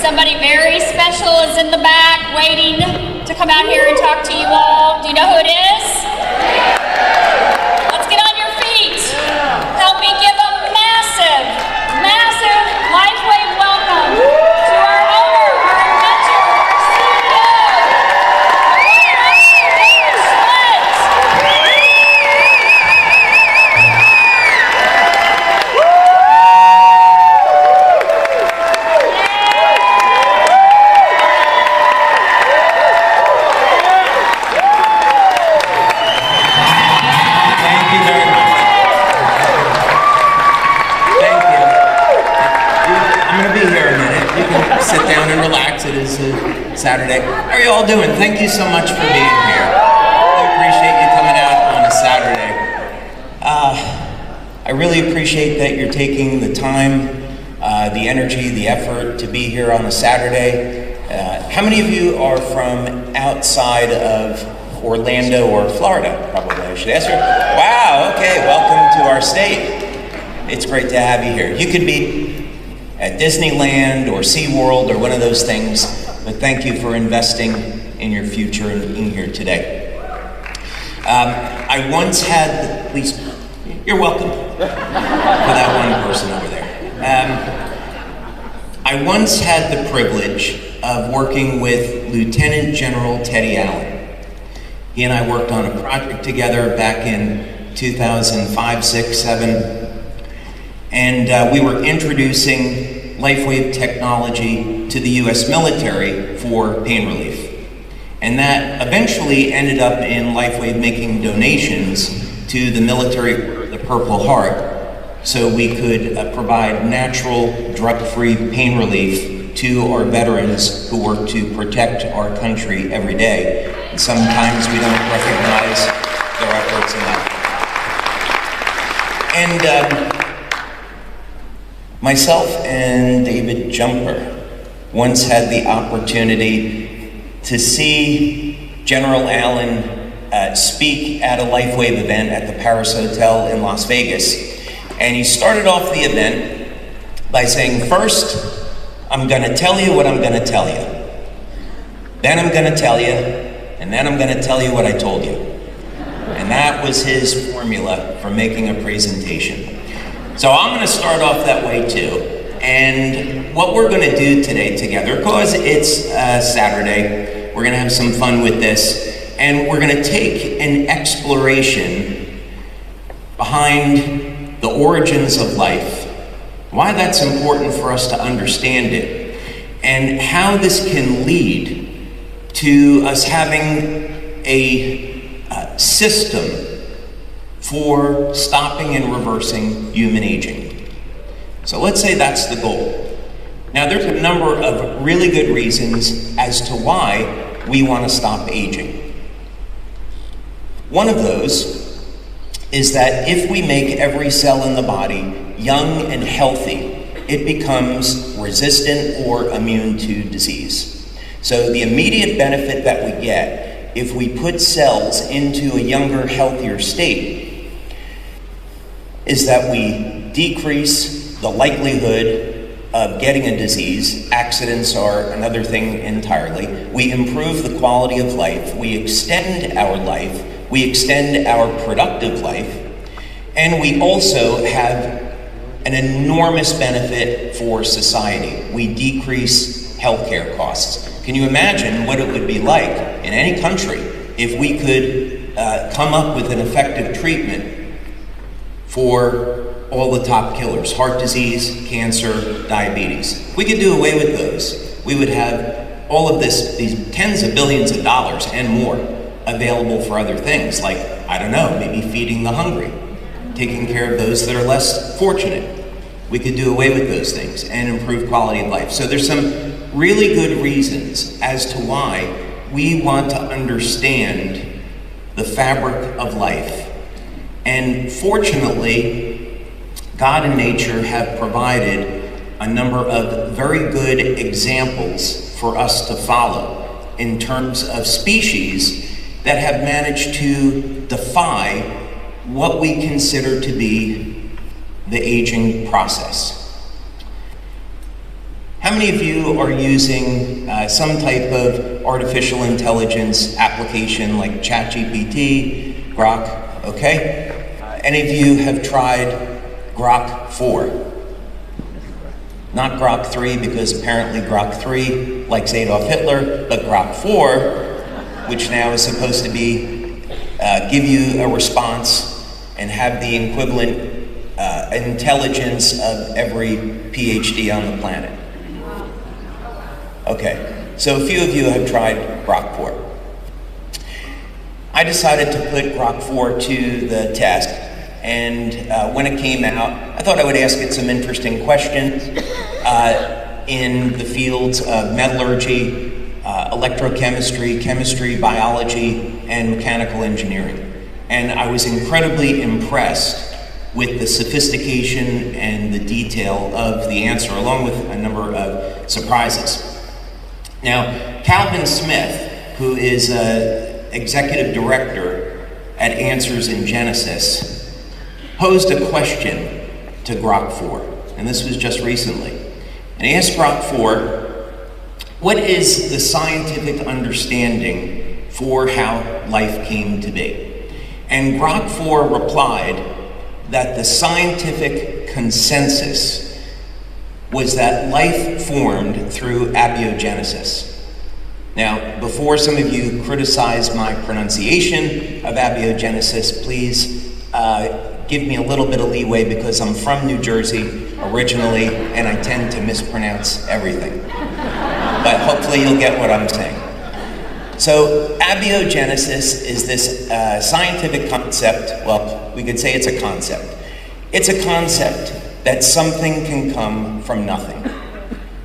Somebody very special is in the back waiting to come out here and talk to you all. Do you know who it is? Let's get on your feet. Help me give a massive, massive LifeWave welcome to our owner, our inventor, our CEO, Saturday. How are you all doing? Thank you so much for being here. I appreciate you coming out on a Saturday. I really appreciate that you're taking the time, the energy, the effort to be here on a Saturday. How many of you are from outside of Orlando or Florida? Probably I should ask you. Wow, okay, welcome to our state. It's great to have you here. You could be at Disneyland or SeaWorld or one of those things. But thank you for investing in your future and being here today. I once had, at least, you're welcome for that one person over there. I once had the privilege of working with Lieutenant General Teddy Allen. He and I worked on a project together back in 2005, 6, 7, and we were introducing LifeWave technology to the US military for pain relief. And that eventually ended up in LifeWave making donations to the military, the Purple Heart, so we could provide natural, drug-free pain relief to our veterans who work to protect our country every day. And sometimes we don't recognize their efforts enough. And myself and David Jumper once had the opportunity to see General Allen speak at a LifeWave event at the Paris Hotel in Las Vegas. And he started off the event by saying, first, I'm gonna tell you what I'm gonna tell you. Then I'm gonna tell you, and then I'm gonna tell you what I told you. And that was his formula for making a presentation. So I'm going to start off that way too. And what we're going to do today together, because it's Saturday, we're going to have some fun with this, and we're going to take an exploration behind the origins of life, why that's important for us to understand it, and how this can lead to us having a system for stopping and reversing human aging. So let's say that's the goal. Now there's a number of really good reasons as to why we want to stop aging. One of those is that if we make every cell in the body young and healthy, it becomes resistant or immune to disease. So the immediate benefit that we get if we put cells into a younger, healthier state is that we decrease the likelihood of getting a disease. Accidents are another thing entirely. We improve the quality of life. We extend our life. We extend our productive life. And we also have an enormous benefit for society. We decrease healthcare costs. Can you imagine what it would be like in any country if we could come up with an effective treatment for all the top killers, heart disease, cancer, diabetes? If we could do away with those, we would have all of these tens of billions of dollars and more available for other things, like, I don't know, maybe feeding the hungry, taking care of those that are less fortunate. We could do away with those things and improve quality of life. So there's some really good reasons as to why we want to understand the fabric of life. And fortunately, God and nature have provided a number of very good examples for us to follow in terms of species that have managed to defy what we consider to be the aging process. How many of you are using some type of artificial intelligence application like ChatGPT, Grok, okay? Any of you have tried Grok 4? Not Grok 3, because apparently Grok 3 likes Adolf Hitler, but Grok 4, which now is supposed to be, give you a response and have the equivalent intelligence of every PhD on the planet. Okay, so a few of you have tried Grok 4. I decided to put Grok 4 to the test, and when it came out, I thought I would ask it some interesting questions in the fields of metallurgy, electrochemistry, chemistry, biology, and mechanical engineering. And I was incredibly impressed with the sophistication and the detail of the answer, along with a number of surprises. Now, Calvin Smith, who is executive director at Answers in Genesis, posed a question to Grok 4, and this was just recently. And he asked Grok 4, what is the scientific understanding for how life came to be? And Grok 4 replied that the scientific consensus was that life formed through abiogenesis. Now, before some of you criticize my pronunciation of abiogenesis, please give me a little bit of leeway, because I'm from New Jersey originally, and I tend to mispronounce everything. But hopefully you'll get what I'm saying. So abiogenesis is this scientific concept. Well, we could say it's a concept. It's a concept that something can come from nothing.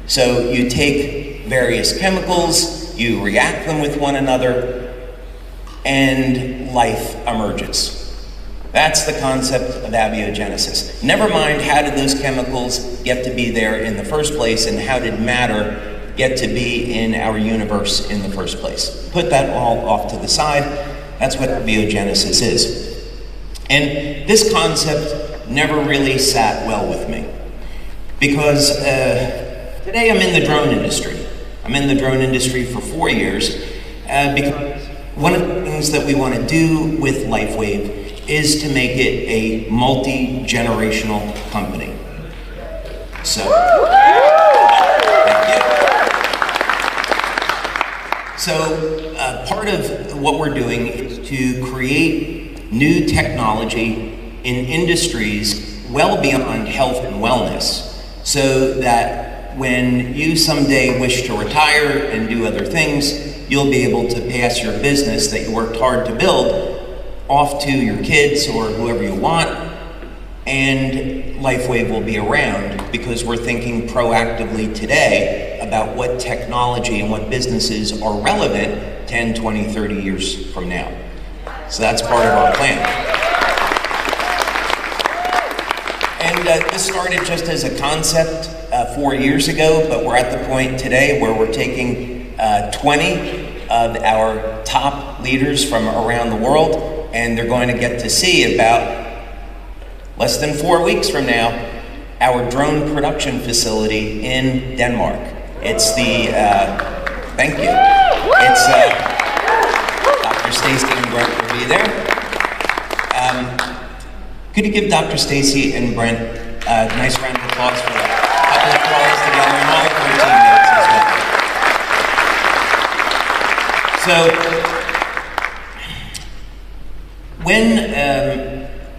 So you take various chemicals, you react them with one another, and life emerges. That's the concept of abiogenesis. Never mind how did those chemicals get to be there in the first place, and how did matter get to be in our universe in the first place. Put that all off to the side. That's what abiogenesis is. And this concept never really sat well with me, because today I'm in the drone industry. I'm in the drone industry for 4 years, because one of the things that we want to do with LifeWave is to make it a multi-generational company. So, thank you. So, part of what we're doing is to create new technology in industries well beyond health and wellness, so that when you someday wish to retire and do other things, you'll be able to pass your business that you worked hard to build off to your kids or whoever you want, and LifeWave will be around, because we're thinking proactively today about what technology and what businesses are relevant 10, 20, 30 years from now. So that's part of our plan. And this started just as a concept 4 years ago, but we're at the point today where we're taking 20 of our top leaders from around the world, and they're going to get to see about less than 4 weeks from now our drone production facility in Denmark. It's the, thank you. It's, Dr. Stacy and Brent will be there. Could you give Dr. Stacy and Brent a nice round of applause for that? A couple of applause together, and all of their teammates as well. So,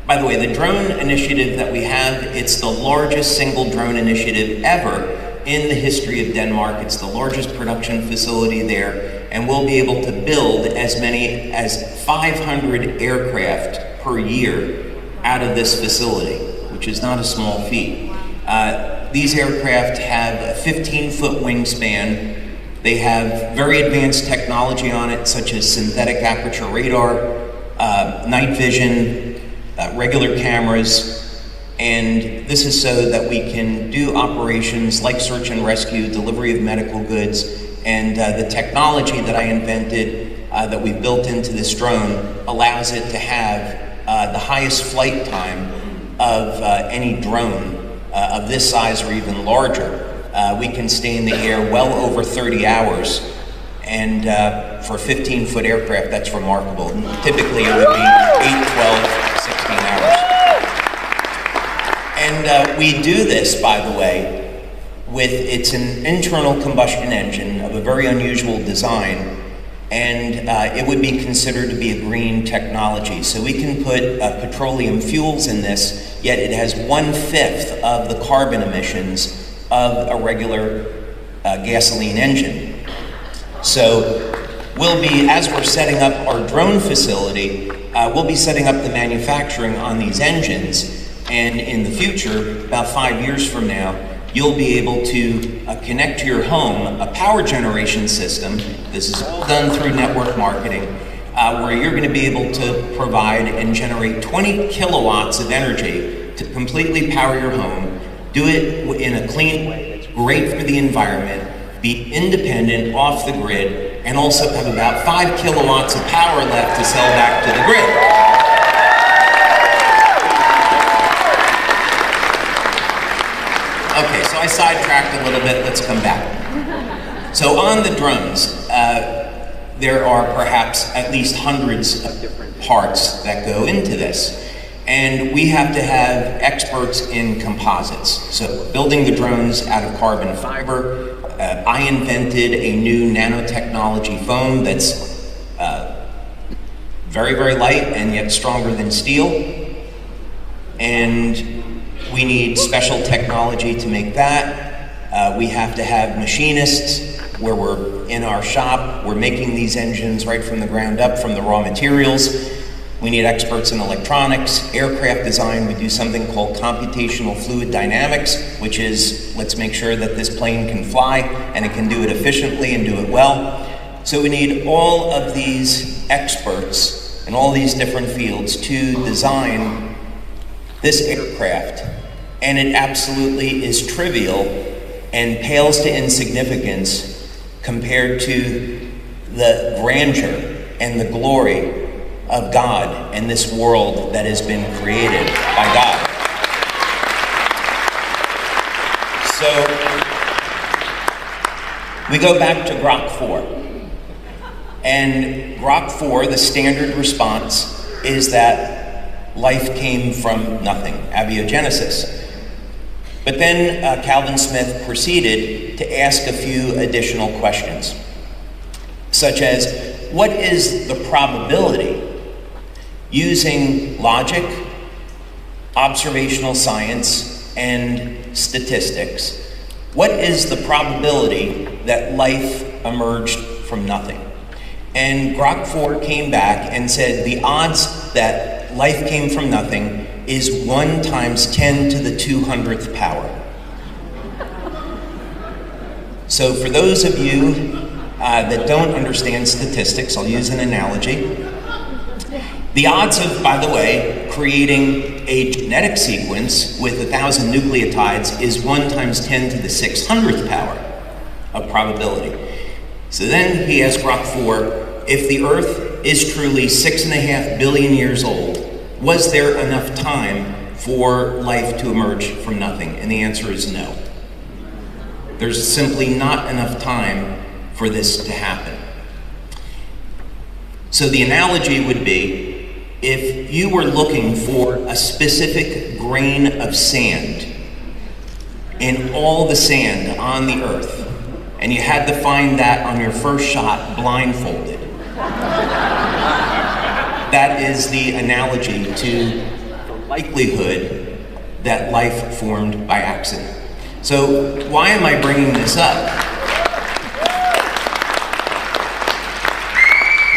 by the way, the drone initiative that we have, it's the largest single drone initiative ever in the history of Denmark. It's the largest production facility there, and we'll be able to build as many as 500 aircraft per year out of this facility, which is not a small feat. These aircraft have a 15-foot wingspan. They have very advanced technology on it, such as synthetic aperture radar, night vision, regular cameras, and this is so that we can do operations like search and rescue, delivery of medical goods, and the technology that I invented that we built into this drone allows it to have the highest flight time of any drone of this size or even larger we can stay in the air well over 30 hours. And for a 15-foot aircraft, that's remarkable. Typically, it would be 8, 12, 16 hours. And we do this, by the way, it's an internal combustion engine of a very unusual design, and it would be considered to be a green technology. So we can put petroleum fuels in this, yet it has 1/5 of the carbon emissions of a regular gasoline engine. So we'll be, as we're setting up our drone facility, we'll be setting up the manufacturing on these engines, and in the future, about 5 years from now, you'll be able to connect to your home a power generation system. This is all done through network marketing, where you're going to be able to provide and generate 20 kilowatts of energy to completely power your home, do it in a clean way that's great for the environment, be independent, off the grid, and also have about 5 kilowatts of power left to sell back to the grid. Okay, so I sidetracked a little bit, let's come back. So on the drones, there are perhaps at least hundreds of different parts that go into this. And we have to have experts in composites. So building the drones out of carbon fiber, I invented a new nanotechnology foam that's very, very light and yet stronger than steel. And we need special technology to make that. We have to have machinists where we're in our shop, we're making these engines right from the ground up, from the raw materials. We need experts in electronics, aircraft design. We do something called computational fluid dynamics, which is, let's make sure that this plane can fly and it can do it efficiently and do it well. So we need all of these experts in all these different fields to design this aircraft. And it absolutely is trivial and pales to insignificance compared to the grandeur and the glory of God and this world that has been created by God. So we go back to Grok 4. And Grok 4, the standard response is that life came from nothing, abiogenesis. But then Calvin Smith proceeded to ask a few additional questions, such as, what is the probability, using logic, observational science, and statistics, what is the probability that life emerged from nothing? And Grok 4 came back and said the odds that life came from nothing is 1 times 10 to the 200th power. So for those of you that don't understand statistics, I'll use an analogy. The odds of, by the way, creating a genetic sequence with 1,000 nucleotides is 1 times 10 to the 600th power of probability. So then he asked Grok 4, if the Earth is truly 6.5 billion years old, was there enough time for life to emerge from nothing? And the answer is no. There's simply not enough time for this to happen. So the analogy would be, if you were looking for a specific grain of sand in all the sand on the Earth, and you had to find that on your first shot blindfolded, that is the analogy to the likelihood that life formed by accident. So why am I bringing this up?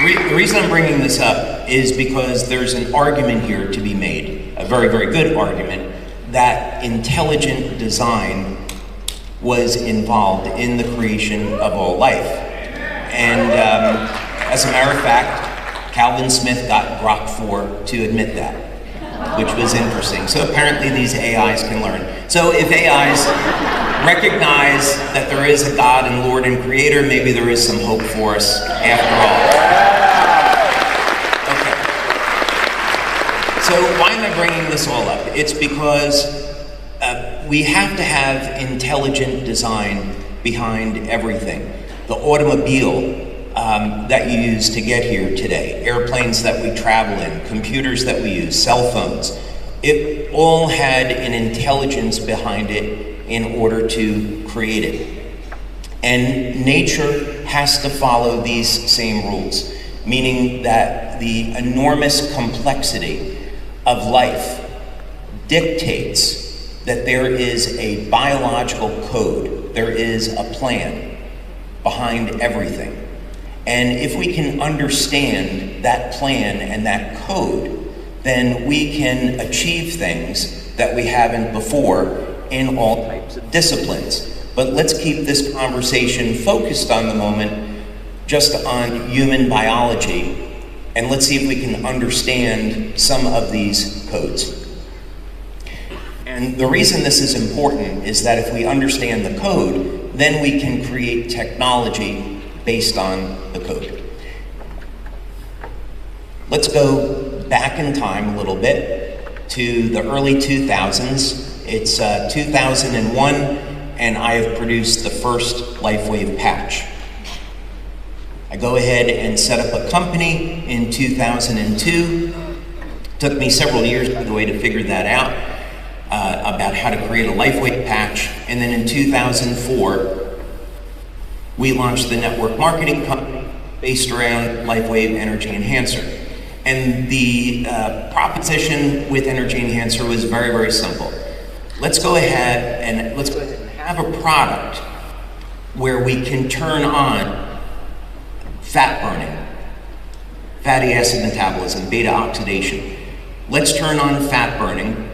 The reason I'm bringing this up is because there's an argument here to be made, a very, very good argument, that intelligent design was involved in the creation of all life. And as a matter of fact, Calvin Smith got Grok 4 to admit that, which was interesting. So apparently these AIs can learn. So if AIs recognize that there is a God and Lord and Creator, maybe there is some hope for us after all. Okay. So why am I bringing this all up? It's because we have to have intelligent design behind everything. The automobile that you use to get here today, airplanes that we travel in, computers that we use, cell phones, it all had an intelligence behind it in order to create it. And nature has to follow these same rules, meaning that the enormous complexity of life dictates that there is a biological code, there is a plan behind everything. And if we can understand that plan and that code, then we can achieve things that we haven't before in all types of disciplines. But let's keep this conversation focused on the moment, just on human biology, and let's see if we can understand some of these codes. And the reason this is important is that if we understand the code, then we can create technology based on the code. Let's go back in time a little bit to the early 2000s. It's 2001, and I have produced the first LifeWave patch. I go ahead and set up a company in 2002. Took me several years, by the way, to figure that out, about how to create a LifeWave patch. And then in 2004, we launched the network marketing company based around LifeWave Energy Enhancer. And the proposition with Energy Enhancer was very, very simple. Let's go ahead and have a product where we can turn on fat burning, fatty acid metabolism, beta oxidation. Let's turn on fat burning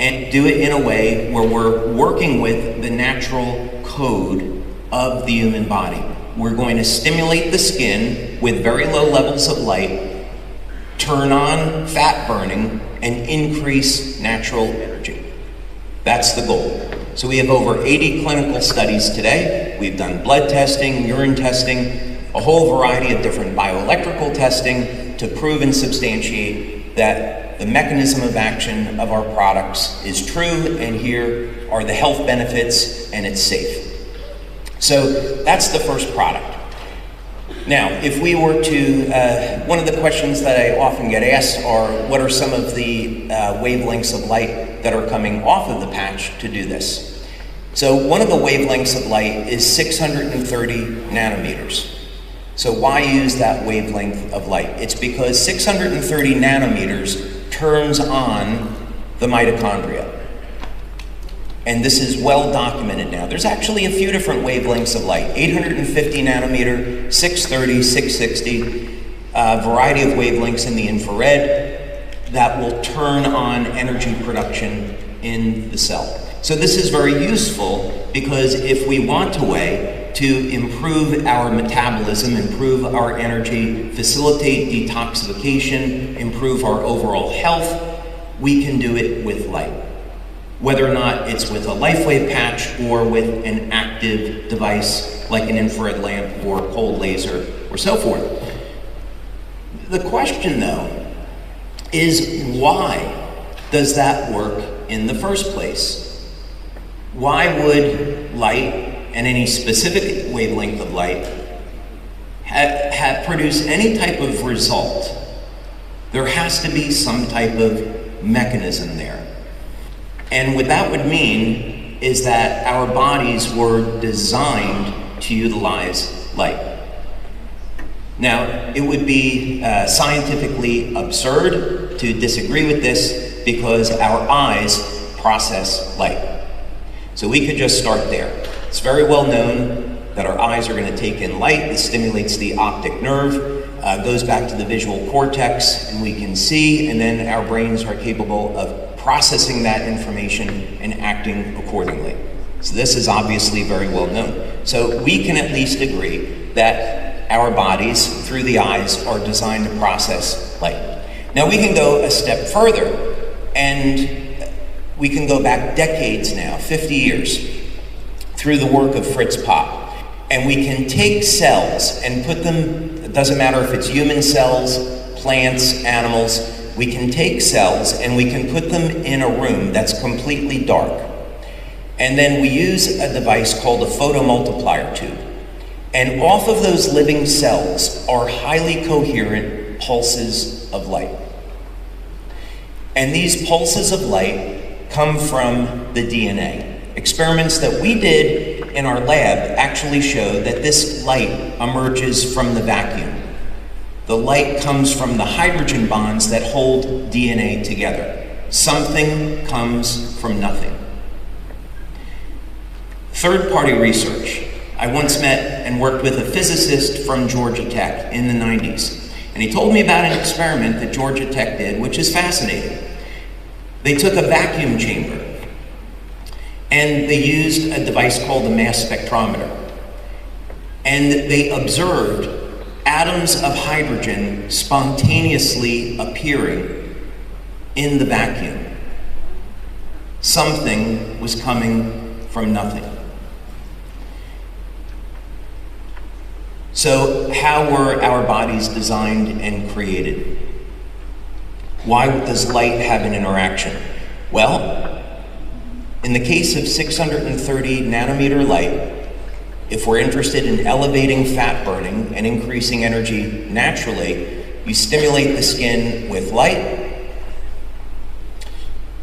and do it in a way where we're working with the natural code of the human body. We're going to stimulate the skin with very low levels of light, turn on fat burning, and increase natural energy. That's the goal. So we have over 80 clinical studies today. We've done blood testing, urine testing, a whole variety of different bioelectrical testing to prove and substantiate that the mechanism of action of our products is true, and here are the health benefits, and it's safe. So that's the first product. Now, if we were to, one of the questions that I often get asked are, what are some of the wavelengths of light that are coming off of the patch to do this? So one of the wavelengths of light is 630 nanometers. So why use that wavelength of light? It's because 630 nanometers turns on the mitochondria. And this is well documented now. There's actually a few different wavelengths of light, 850 nanometer, 630, 660, a variety of wavelengths in the infrared that will turn on energy production in the cell. So this is very useful because if we want a way to improve our metabolism, improve our energy, facilitate detoxification, improve our overall health, we can do it with light. Whether or not it's with a LifeWave patch or with an active device like an infrared lamp or cold laser or so forth. The question though is, why does that work in the first place? Why would light, and any specific wavelength of light, produce any type of result? There has to be some type of mechanism there. And what that would mean is that our bodies were designed to utilize light. Now, it would be scientifically absurd to disagree with this because our eyes process light. So we could just start there. It's very well known that our eyes are going to take in light. This stimulates the optic nerve, goes back to the visual cortex, and we can see, and then our brains are capable of processing that information and acting accordingly. So this is obviously very well known. So we can at least agree that our bodies, through the eyes, are designed to process light. Now we can go a step further, and we can go back decades now, 50 years, through the work of Fritz Popp. And we can take cells and put them, it doesn't matter if it's human cells, plants, animals, we can take cells and we can put them in a room that's completely dark. And then we use a device called a photomultiplier tube. And off of those living cells are highly coherent pulses of light. And these pulses of light come from the DNA. Experiments that we did in our lab actually show that this light emerges from the vacuum. The light comes from the hydrogen bonds that hold DNA together. Something comes from nothing. Third-party research. I once met and worked with a physicist from Georgia Tech in the 90s, and he told me about an experiment that Georgia Tech did, which is fascinating. They took a vacuum chamber, and they used a device called a mass spectrometer, and they observed atoms of hydrogen spontaneously appearing in the vacuum. Something was coming from nothing. So how were our bodies designed and created? Why does light have an interaction? Well, in the case of 630 nanometer light, if we're interested in elevating fat burning and increasing energy naturally, you stimulate the skin with light.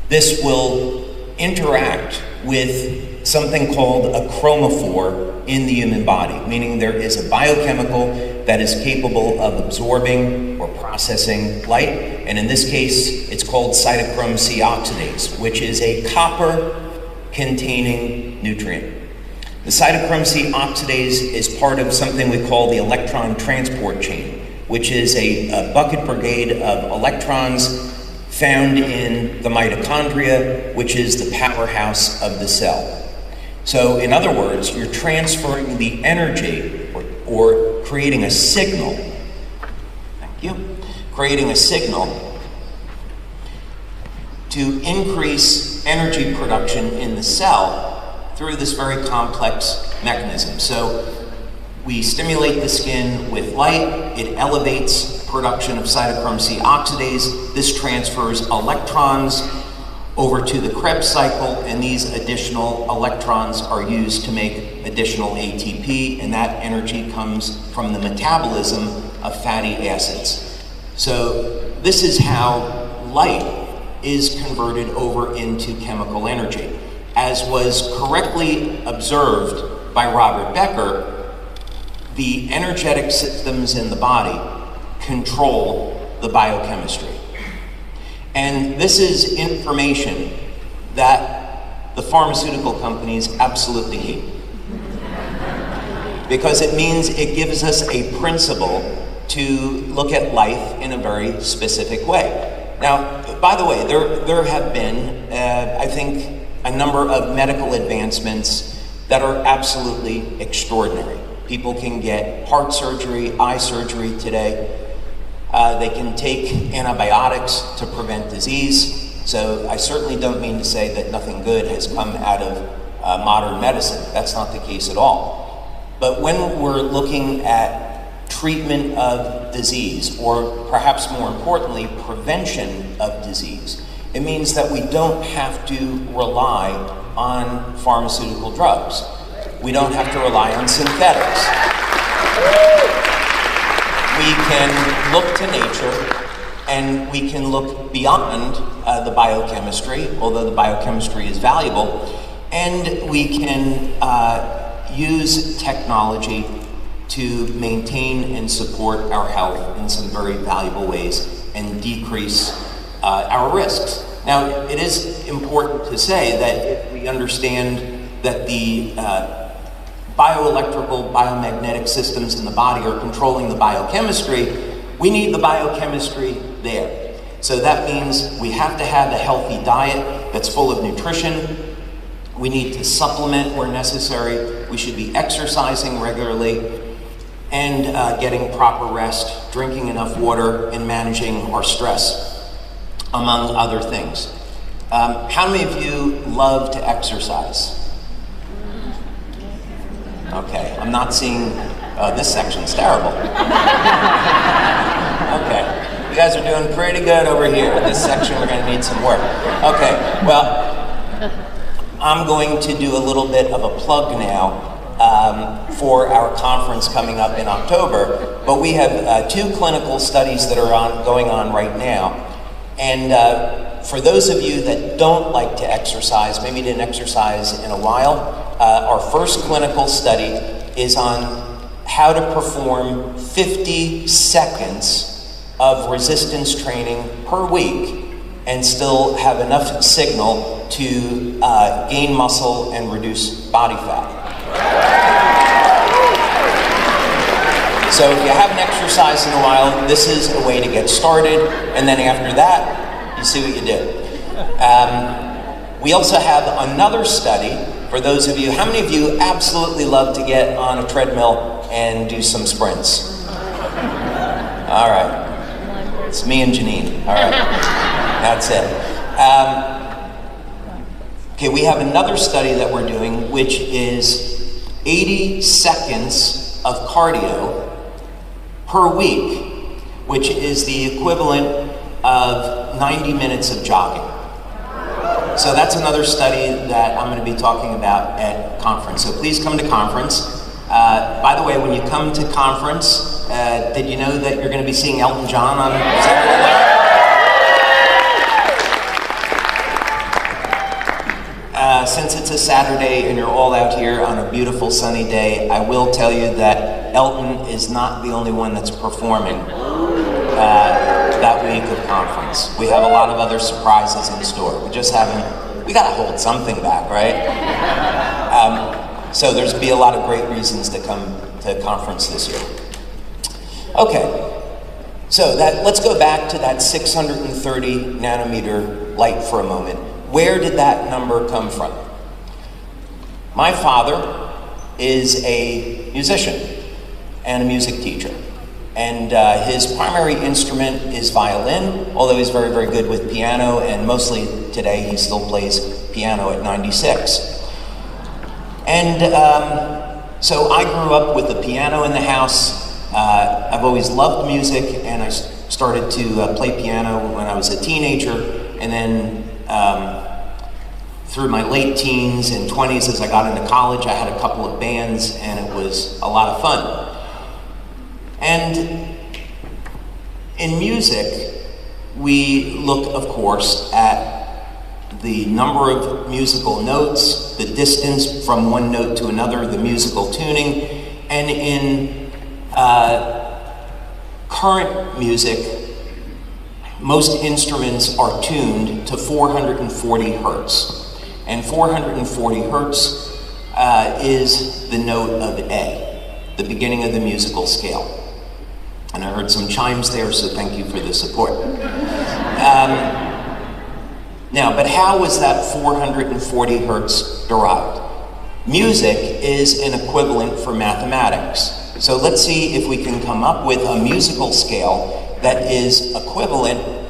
This will interact with something called a chromophore in the human body, meaning there is a biochemical that is capable of absorbing or processing light, and in this case, it's called cytochrome C oxidase, which is a copper-containing nutrient. The cytochrome C oxidase is part of something we call the electron transport chain, which is a bucket brigade of electrons found in the mitochondria, which is the powerhouse of the cell. So in other words, you're transferring the energy or creating a signal, thank you, creating a signal to increase energy production in the cell through this very complex mechanism. So we stimulate the skin with light, it elevates production of cytochrome C oxidase, this transfers electrons over to the Krebs cycle, and these additional electrons are used to make additional ATP, and that energy comes from the metabolism of fatty acids. So this is how light is converted over into chemical energy. As was correctly observed by Robert Becker, the energetic systems in the body control the biochemistry. And this is information that the pharmaceutical companies absolutely hate, because it means it gives us a principle to look at life in a very specific way. Now, by the way, there have been, I think, a number of medical advancements that are absolutely extraordinary. People can get heart surgery, eye surgery today. They can take antibiotics to prevent disease. So I certainly don't mean to say that nothing good has come out of modern medicine. That's not the case at all. But when we're looking at treatment of disease, or perhaps more importantly, prevention of disease, it means that we don't have to rely on pharmaceutical drugs. We don't have to rely on synthetics. We can look to nature, and we can look beyond the biochemistry, although the biochemistry is valuable, and we can use technology to maintain and support our health in some very valuable ways and decrease our risks. Now, it is important to say that if we understand that the bioelectrical, biomagnetic systems in the body are controlling the biochemistry, we need the biochemistry there. So that means we have to have a healthy diet that's full of nutrition. We need to supplement where necessary. We should be exercising regularly and getting proper rest, drinking enough water, and managing our stress, among other things. How many of you love to exercise? Okay, I'm not seeing, this section's terrible. Okay, you guys are doing pretty good over here. This section, we're gonna need some work. Okay, well, I'm going to do a little bit of a plug now for our conference coming up in October, but we have 2 clinical studies that are going on right now. And for those of you that don't like to exercise, maybe didn't exercise in a while, our first clinical study is on how to perform 50 seconds of resistance training per week and still have enough signal to gain muscle and reduce body fat. So if you haven't exercised in a while, this is a way to get started, and then after that, you see what you do. We also have another study for those of you. How many of you absolutely love to get on a treadmill and do some sprints? All right. It's me and Janine. All right. That's it. Okay, we have another study that we're doing, which is 80 seconds of cardio per week, which is the equivalent of 90 minutes of jogging. So that's another study that I'm going to be talking about at conference. So please come to conference. By the way, when you come to conference, did you know that you're going to be seeing Elton John on Saturday night? Since it's a Saturday and you're all out here on a beautiful sunny day, I will tell you that Elton is not the only one that's performing that week of conference. We have a lot of other surprises in store. We gotta hold something back, right? So there's be a lot of great reasons to come to conference this year. Okay, so let's go back to that 630 nanometer light for a moment. Where did that number come from? My father is a musician and a music teacher. And his primary instrument is violin, although he's very, very good with piano, and mostly today he still plays piano at 96. And so I grew up with the piano in the house. I've always loved music, and I started to play piano when I was a teenager, and then through my late teens and 20s as I got into college, I had a couple of bands, and it was a lot of fun. And in music, we look, of course, at the number of musical notes, the distance from one note to another, the musical tuning, and in current music, most instruments are tuned to 440 hertz. And 440 hertz is the note of A, the beginning of the musical scale. And I heard some chimes there, so thank you for the support. Now, but how was that 440 hertz derived? Music is an equivalent for mathematics. So let's see if we can come up with a musical scale that is equivalent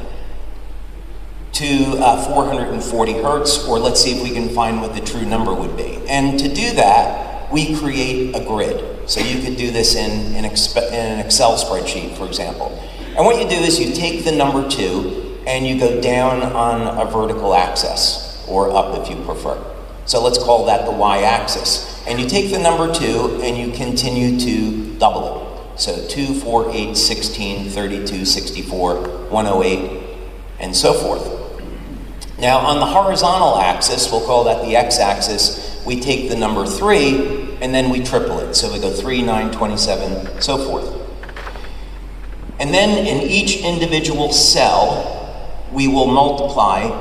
to 440 hertz, or let's see if we can find what the true number would be. And to do that, we create a grid. So you could do this in an Excel spreadsheet, for example. And what you do is you take the number 2 and you go down on a vertical axis, or up if you prefer. So let's call that the y-axis. And you take the number 2 and you continue to double it. So 2, 4, 8, 16, 32, 64, 108, and so forth. Now on the horizontal axis, we'll call that the x-axis, we take the number 3 and then we triple it. So we go 3, 9, 27, so forth. And then in each individual cell, we will multiply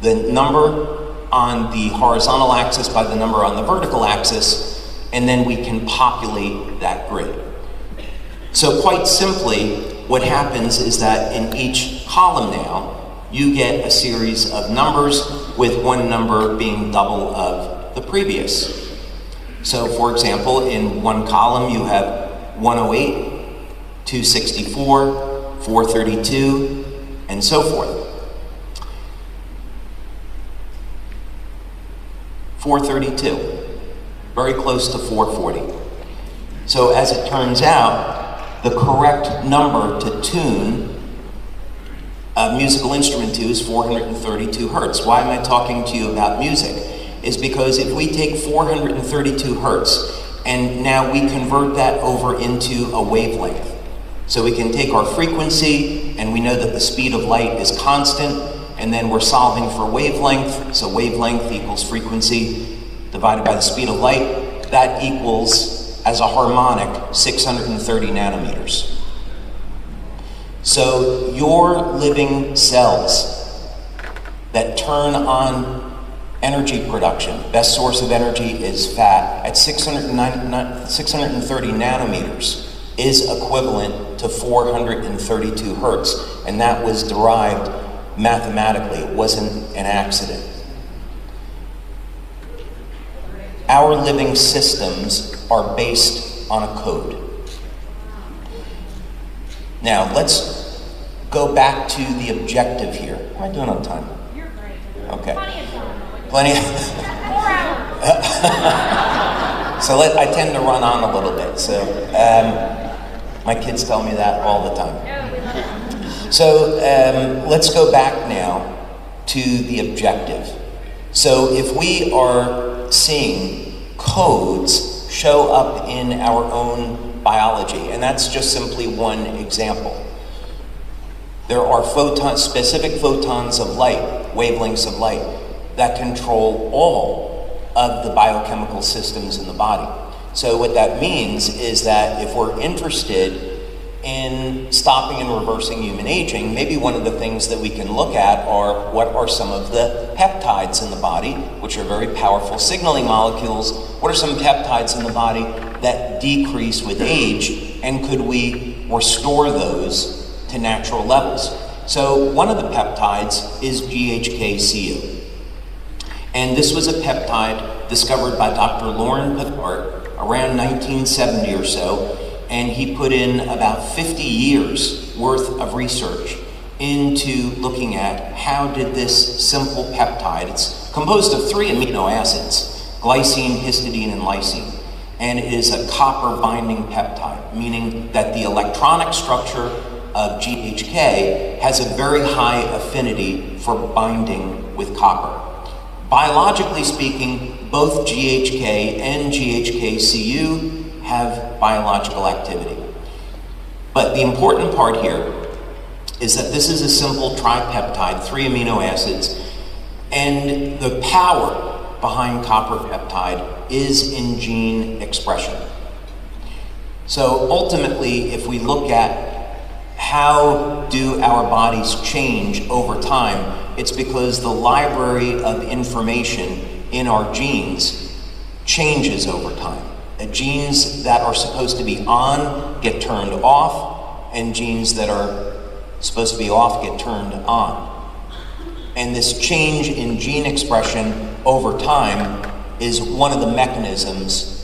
the number on the horizontal axis by the number on the vertical axis, and then we can populate that grid. So quite simply, what happens is that in each column now, you get a series of numbers with one number being double of the previous. So for example, in one column you have 108, 264, 432, and so forth. 432, very close to 440. So as it turns out, the correct number to tune a musical instrument to is 432 hertz. Why am I talking to you about music? is because if we take 432 hertz and now we convert that over into a wavelength, so we can take our frequency and we know that the speed of light is constant, and then we're solving for wavelength, so wavelength equals frequency divided by the speed of light, that equals, as a harmonic, 630 nanometers. So your living cells that turn on energy production, best source of energy is fat, at 630 nanometers is equivalent to 432 hertz, and that was derived mathematically. It wasn't an accident. Our living systems are based on a code. Now, let's go back to the objective here. How am I doing on time? You're great. Okay. Plenty of time. Plenty of... 4 hours. So I tend to run on a little bit. So my kids tell me that all the time. Yeah, we love it. So let's go back now to the objective. So if we are seeing codes show up in our own biology, and that's just simply one example. There are specific photons of light, wavelengths of light, that control all of the biochemical systems in the body. So what that means is that if we're interested in stopping and reversing human aging, maybe one of the things that we can look at are what are some of the peptides in the body, which are very powerful signaling molecules. What are some peptides in the body that decrease with age, and could we restore those to natural levels? So one of the peptides is GHK-Cu. And this was a peptide discovered by Dr. Lauren Pethart around 1970 or so, and he put in about 50 years worth of research into looking at how did this simple peptide, it's composed of 3 amino acids, glycine, histidine, and lysine, and it is a copper binding peptide, meaning that the electronic structure of GHK has a very high affinity for binding with copper. Biologically speaking, both GHK and GHK-Cu have biological activity. But the important part here is that this is a simple tripeptide, 3 amino acids, and the power behind copper peptide is in gene expression. So ultimately, if we look at how do our bodies change over time, it's because the library of information in our genes changes over time. Genes that are supposed to be on get turned off, and genes that are supposed to be off get turned on. And this change in gene expression over time is one of the mechanisms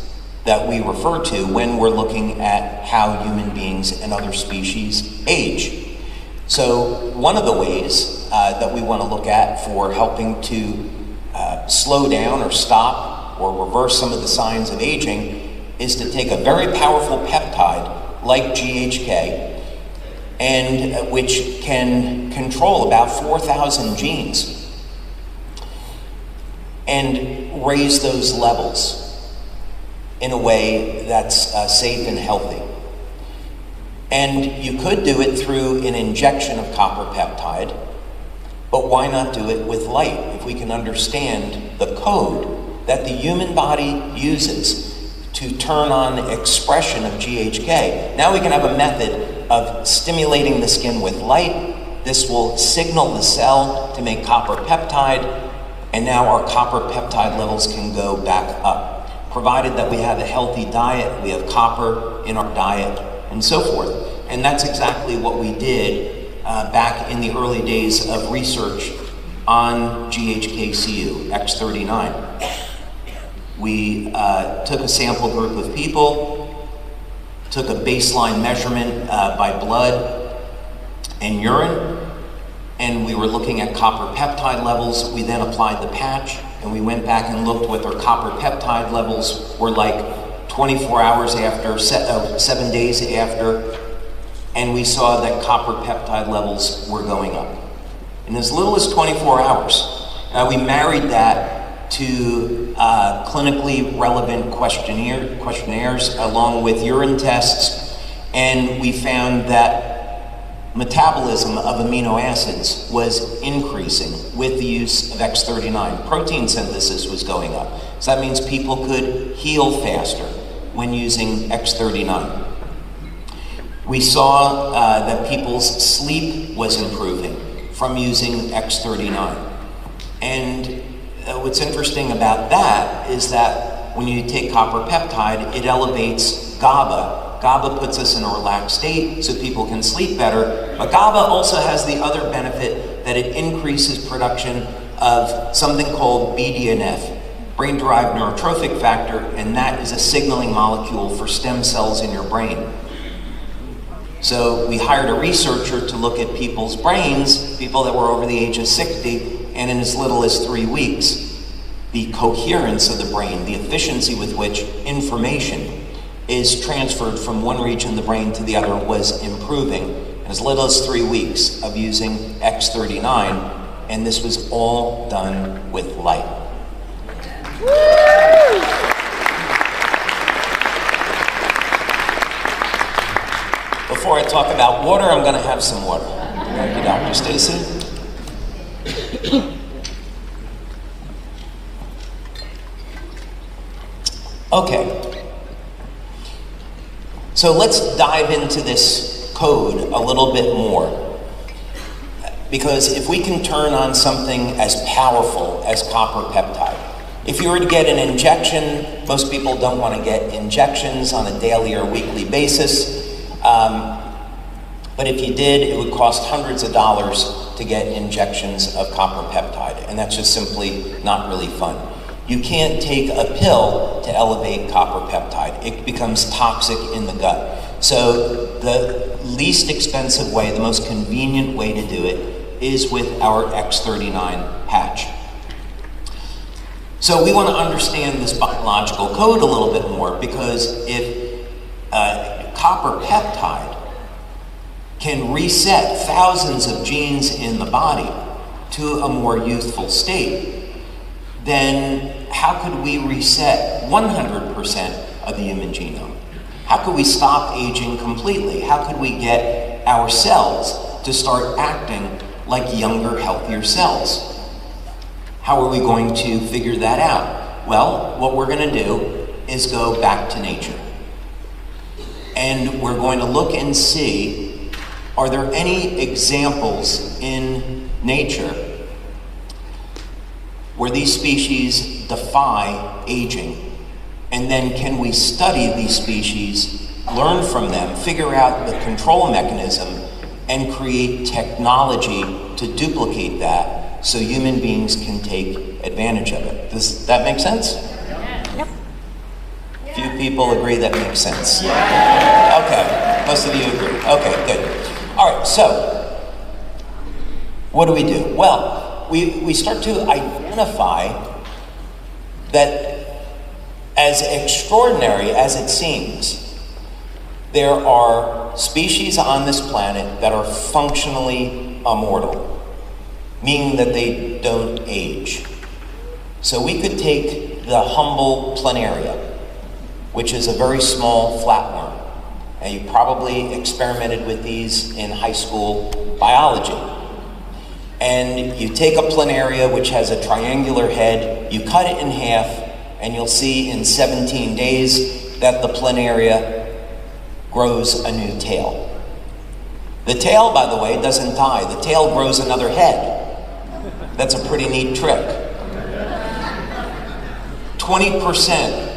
that we refer to when we're looking at how human beings and other species age. So one of the ways that we want to look at for helping to slow down or stop or reverse some of the signs of aging is to take a very powerful peptide like GHK, and which can control about 4,000 genes, and raise those levels in a way that's safe and healthy. And you could do it through an injection of copper peptide, but why not do it with light if we can understand the code that the human body uses to turn on expression of GHK? Now we can have a method of stimulating the skin with light. This will signal the cell to make copper peptide, and now our copper peptide levels can go back up, provided that we have a healthy diet, we have copper in our diet, and so forth. And that's exactly what we did back in the early days of research on GHK-Cu, X39. We took a sample group of people, took a baseline measurement by blood and urine, and we were looking at copper peptide levels. We then applied the patch, and we went back and looked what their copper peptide levels were like 24 hours after, 7 days after, and we saw that copper peptide levels were going up in as little as 24 hours. We married that to clinically relevant questionnaires along with urine tests, and we found that metabolism of amino acids was increasing with the use of X39. Protein synthesis was going up. So that means people could heal faster when using X39. We saw that people's sleep was improving from using X39. And what's interesting about that is that when you take copper peptide, it elevates GABA. GABA puts us in a relaxed state so people can sleep better, but GABA also has the other benefit that it increases production of something called BDNF, brain-derived neurotrophic factor, and that is a signaling molecule for stem cells in your brain. So we hired a researcher to look at people's brains, people that were over the age of 60, and in as little as 3 weeks, the coherence of the brain, the efficiency with which information is transferred from one region of the brain to the other was improving in as little as 3 weeks of using X39, and this was all done with light. Before I talk about water, I'm going to have some water. Thank you, Dr. Stacy. Okay. So let's dive into this code a little bit more. Because if we can turn on something as powerful as copper peptide, if you were to get an injection, most people don't want to get injections on a daily or weekly basis. But if you did, it would cost hundreds of dollars to get injections of copper peptide, and that's just simply not really fun. You can't take a pill to elevate copper peptide. It becomes toxic in the gut. So the least expensive way, the most convenient way to do it is with our X39 patch. So we want to understand this biological code a little bit more, because if copper peptide can reset thousands of genes in the body to a more youthful state, then how could we reset 100% of the human genome? How could we stop aging completely? How could we get our cells to start acting like younger, healthier cells? How are we going to figure that out? Well, what we're going to do is go back to nature. And we're going to look and see, are there any examples in nature where these species defy aging? And then can we study these species, learn from them, figure out the control mechanism, and create technology to duplicate that so human beings can take advantage of it? Does that make sense? Yep. Few people agree that makes sense. Okay, most of you agree. Okay, good. All right, so what do? Well, we start to identify that, as extraordinary as it seems, there are species on this planet that are functionally immortal, meaning that they don't age. So we could take the humble planaria, which is a very small flatworm, and you probably experimented with these in high school biology. And you take a planaria which has a triangular head, you cut it in half, and you'll see in 17 days that the planaria grows a new tail. The tail, by the way, doesn't die. The tail grows another head. That's a pretty neat trick. 20%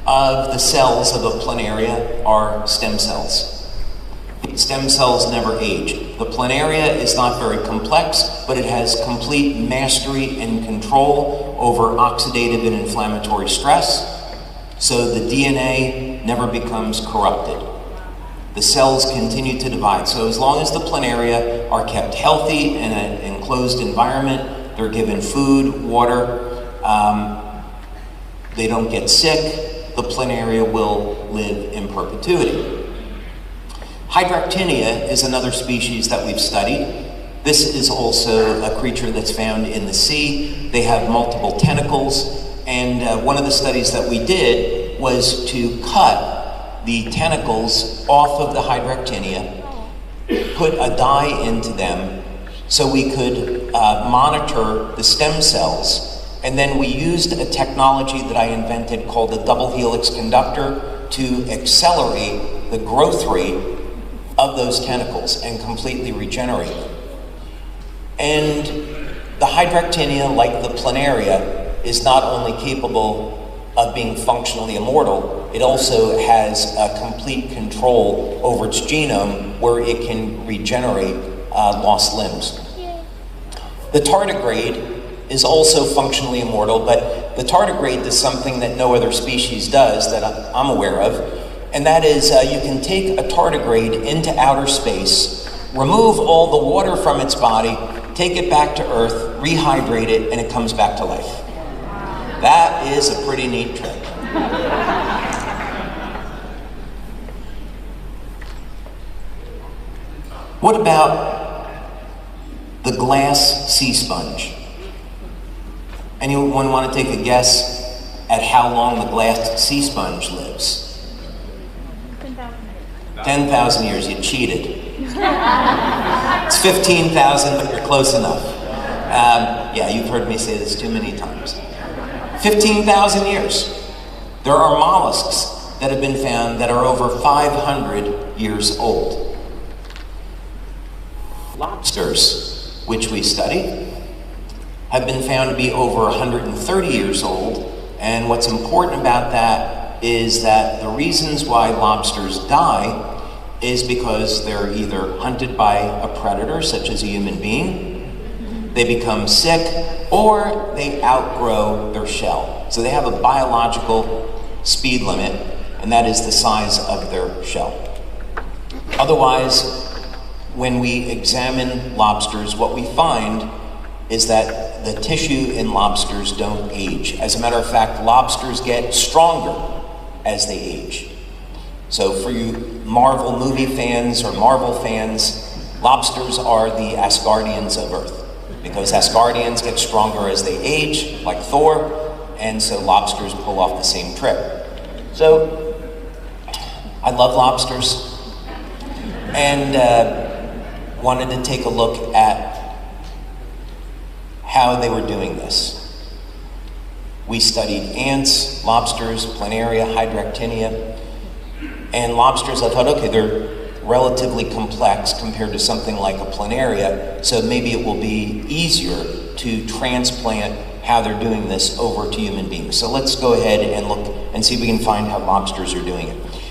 of the cells of a planaria are stem cells. Stem cells never age. The planaria is not very complex, but it has complete mastery and control over oxidative and inflammatory stress, so the DNA never becomes corrupted. The cells continue to divide. So as long as the planaria are kept healthy in an enclosed environment, they're given food, water, they don't get sick, the planaria will live in perpetuity. Hydractinia is another species that we've studied. This is also a creature that's found in the sea. They have multiple tentacles. And one of the studies that we did was to cut the tentacles off of the hydroctinia, put a dye into them so we could monitor the stem cells. And then we used a technology that I invented called the double helix conductor to accelerate the growth rate of those tentacles and completely regenerate them. And the hydroctinia, like the planaria, is not only capable of being functionally immortal, it also has a complete control over its genome where it can regenerate lost limbs. The tardigrade is also functionally immortal, but the tardigrade does something that no other species does that I'm aware of, and that is you can take a tardigrade into outer space, remove all the water from its body, take it back to Earth, rehydrate it, and it comes back to life. That is a pretty neat trick. What about the glass sea sponge? Anyone want to take a guess at how long the glass sea sponge lives? 10,000 years. You cheated. It's 15,000, but you're close enough. Yeah, you've heard me say this too many times. 15,000 years. There are mollusks that have been found that are over 500 years old. Lobsters, which we study, have been found to be over 130 years old, and what's important about that is that the reasons why lobsters die is because they're either hunted by a predator, such as a human being, they become sick, or they outgrow their shell. So they have a biological speed limit, and that is the size of their shell. Otherwise, when we examine lobsters, what we find is that the tissue in lobsters don't age. As a matter of fact, lobsters get stronger as they age. So for you Marvel movie fans or Marvel fans, lobsters are the Asgardians of Earth, because Asgardians get stronger as they age, like Thor, and so lobsters pull off the same trick. So I love lobsters, and wanted to take a look at how they were doing this. We studied ants, lobsters, planaria, hydroctinia, and lobsters, I thought, okay, they're relatively complex compared to something like a planaria, so maybe it will be easier to transplant how they're doing this over to human beings. So let's go ahead and look and see if we can find how lobsters are doing it.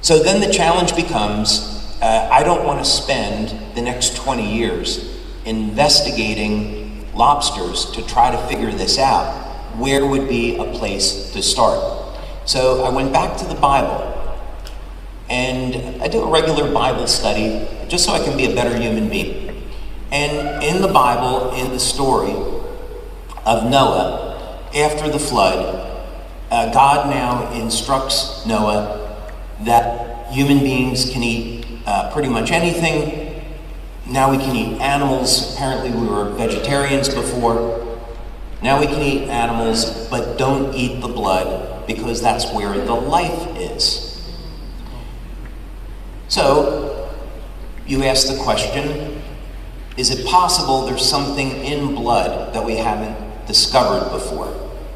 So then the challenge becomes, I don't want to spend the next 20 years investigating lobsters to try to figure this out. Where would be a place to start? So I went back to the Bible, and I do a regular Bible study just so I can be a better human being. And in the Bible, in the story of Noah, after the flood, God now instructs Noah that human beings can eat pretty much anything. Now we can eat animals. Apparently we were vegetarians before. Now we can eat animals, but don't eat the blood, because that's where the life is. So you ask the question, is it possible there's something in blood that we haven't discovered before?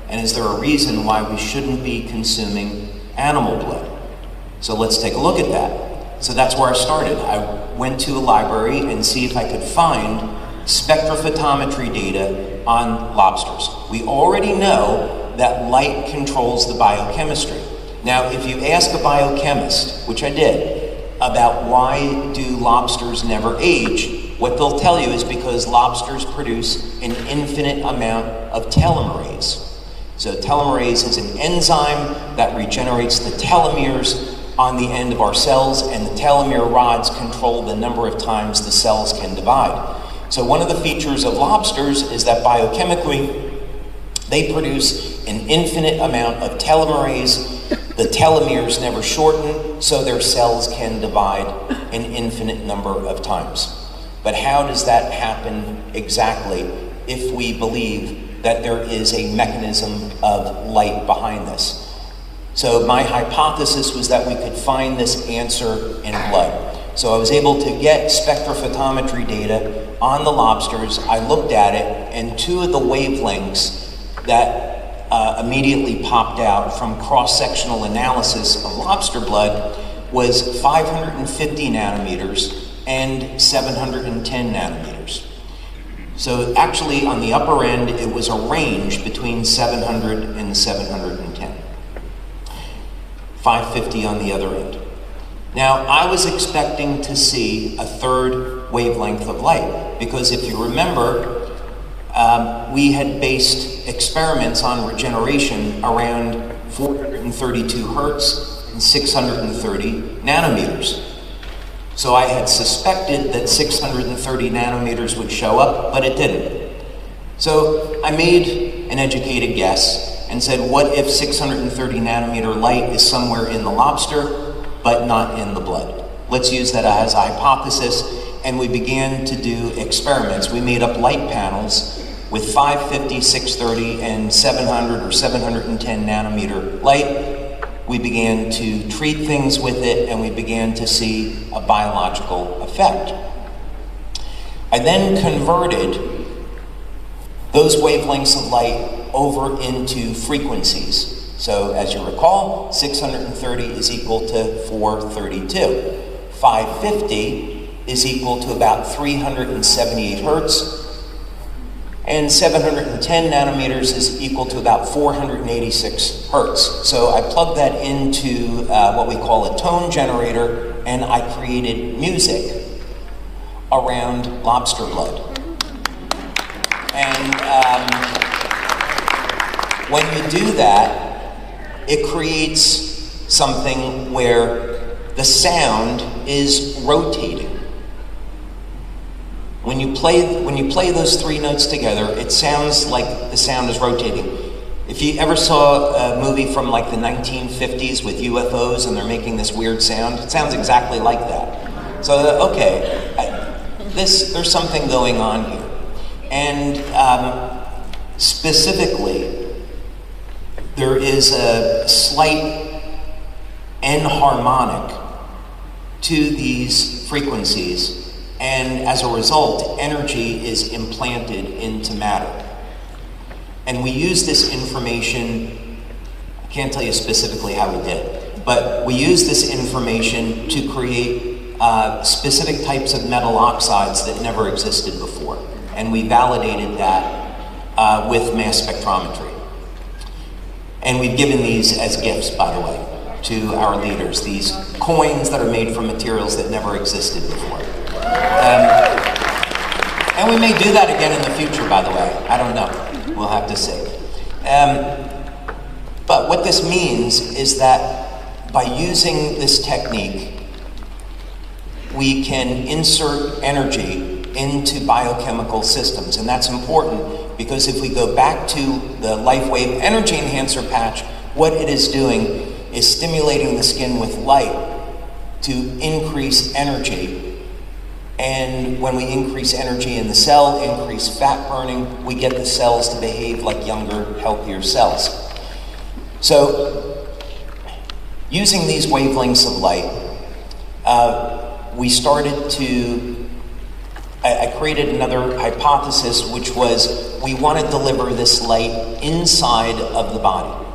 And is there a reason why we shouldn't be consuming animal blood? So let's take a look at that. So that's where I started. I went to a library and see if I could find spectrophotometry data on lobsters. We already know that light controls the biochemistry. Now, if you ask a biochemist, which I did, about why do lobsters never age, what they'll tell you is because lobsters produce an infinite amount of telomerase. So telomerase is an enzyme that regenerates the telomeres on the end of our cells, and the telomere rods control the number of times the cells can divide. So one of the features of lobsters is that biochemically, they produce an infinite amount of telomerase. The telomeres never shorten, so their cells can divide an infinite number of times. But how does that happen exactly if we believe that there is a mechanism of light behind this. So my hypothesis was that we could find this answer in blood. So I was able to get spectrophotometry data on the lobsters. I looked at it, and two of the wavelengths that immediately popped out from cross-sectional analysis of lobster blood was 550 nanometers and 710 nanometers. So actually on the upper end, it was a range between 700 and 710. 550 on the other end. Now, I was expecting to see a third wavelength of light, because if you remember, we had based experiments on regeneration around 432 hertz and 630 nanometers. So I had suspected that 630 nanometers would show up, but it didn't. So I made an educated guess and said, what if 630 nanometer light is somewhere in the lobster, but not in the blood? Let's use that as a hypothesis, and we began to do experiments. We made up light panels with 550, 630, and 700 or 710 nanometer light. We began to treat things with it, and we began to see a biological effect. I then converted those wavelengths of light over into frequencies. So as you recall, 630 is equal to 432. 550 is equal to about 378 hertz. And 710 nanometers is equal to about 486 hertz. So I plugged that into what we call a tone generator, and I created music around lobster blood. And when you do that, it creates something where the sound is rotating. When you play those three notes together, it sounds like the sound is rotating. If you ever saw a movie from like the 1950s with UFOs and they're making this weird sound, it sounds exactly like that. So, okay, there's something going on here. And specifically, there is a slight enharmonic to these frequencies, and as a result, energy is implanted into matter. And we use this information, I can't tell you specifically how we did it, but we use this information to create specific types of metal oxides that never existed before. And we validated that with mass spectrometry. And we've given these as gifts, by the way, to our leaders, these coins that are made from materials that never existed before. And we may do that again in the future, by the way. I don't know. We'll have to see. But what this means is that by using this technique, we can insert energy into biochemical systems. And that's important because if we go back to the LifeWave Energy Enhancer patch, what it is doing is stimulating the skin with light to increase energy. And when we increase energy in the cell, increase fat burning, we get the cells to behave like younger, healthier cells. So, using these wavelengths of light, we started to, I created another hypothesis, which was we want to deliver this light inside of the body.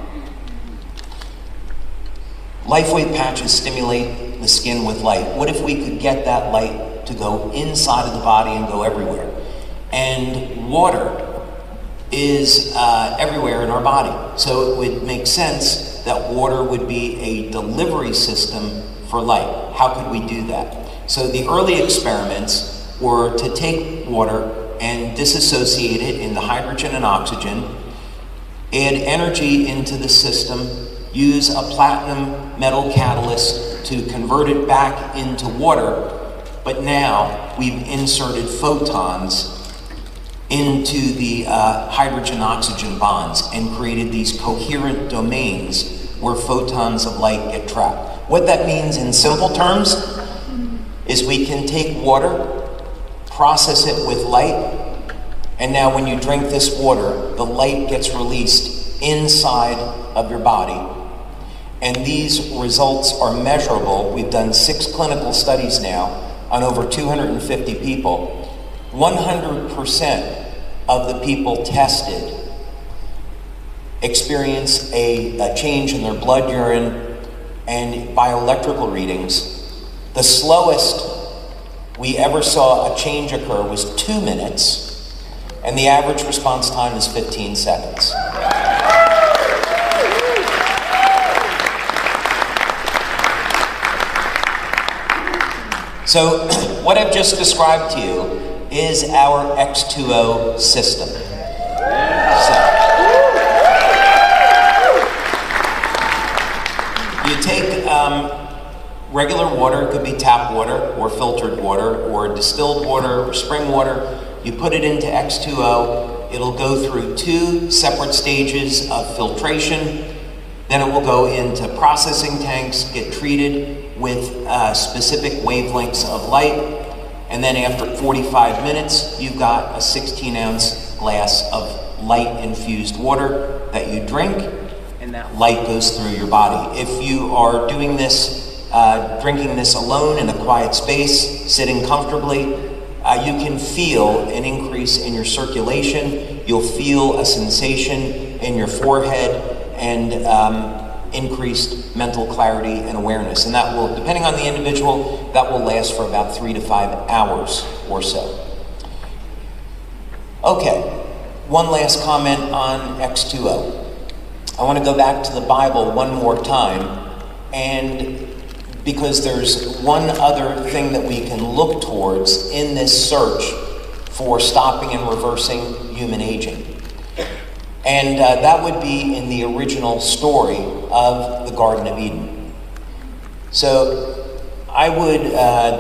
LifeWave patches stimulate the skin with light. What if we could get that light to go inside of the body and go everywhere? And water is everywhere in our body. So it would make sense that water would be a delivery system for light. How could we do that? So the early experiments were to take water and disassociate it into hydrogen and oxygen, add energy into the system, use a platinum metal catalyst to convert it back into water, but now we've inserted photons into the hydrogen-oxygen bonds and created these coherent domains where photons of light get trapped. What that means in simple terms is we can take water, process it with light, And now when you drink this water, the light gets released inside of your body. And these results are measurable. We've done 6 clinical studies now on over 250 people. 100% of the people tested experience a change in their blood, urine, and bioelectrical readings. The slowest we ever saw a change occur was 2 minutes, and the average response time is 15 seconds. So what I've just described to you is our X2O system. You take regular water, it could be tap water or filtered water or distilled water or spring water. You put it into X2O, it'll go through 2 separate stages of filtration. Then it will go into processing tanks, get treated with specific wavelengths of light. And then after 45 minutes, you've got a 16-ounce glass of light-infused water that you drink, and that light goes through your body. If you are doing this, drinking this alone in a quiet space, sitting comfortably, you can feel an increase in your circulation. You'll feel a sensation in your forehead and increased mental clarity and awareness. And that will, depending on the individual, that will last for about 3 to 5 hours or so. Okay, one last comment on X2O. I want to go back to the Bible one more time, and because there's one other thing that we can look towards in this search for stopping and reversing human aging. And that would be in the original story of the Garden of Eden. So I would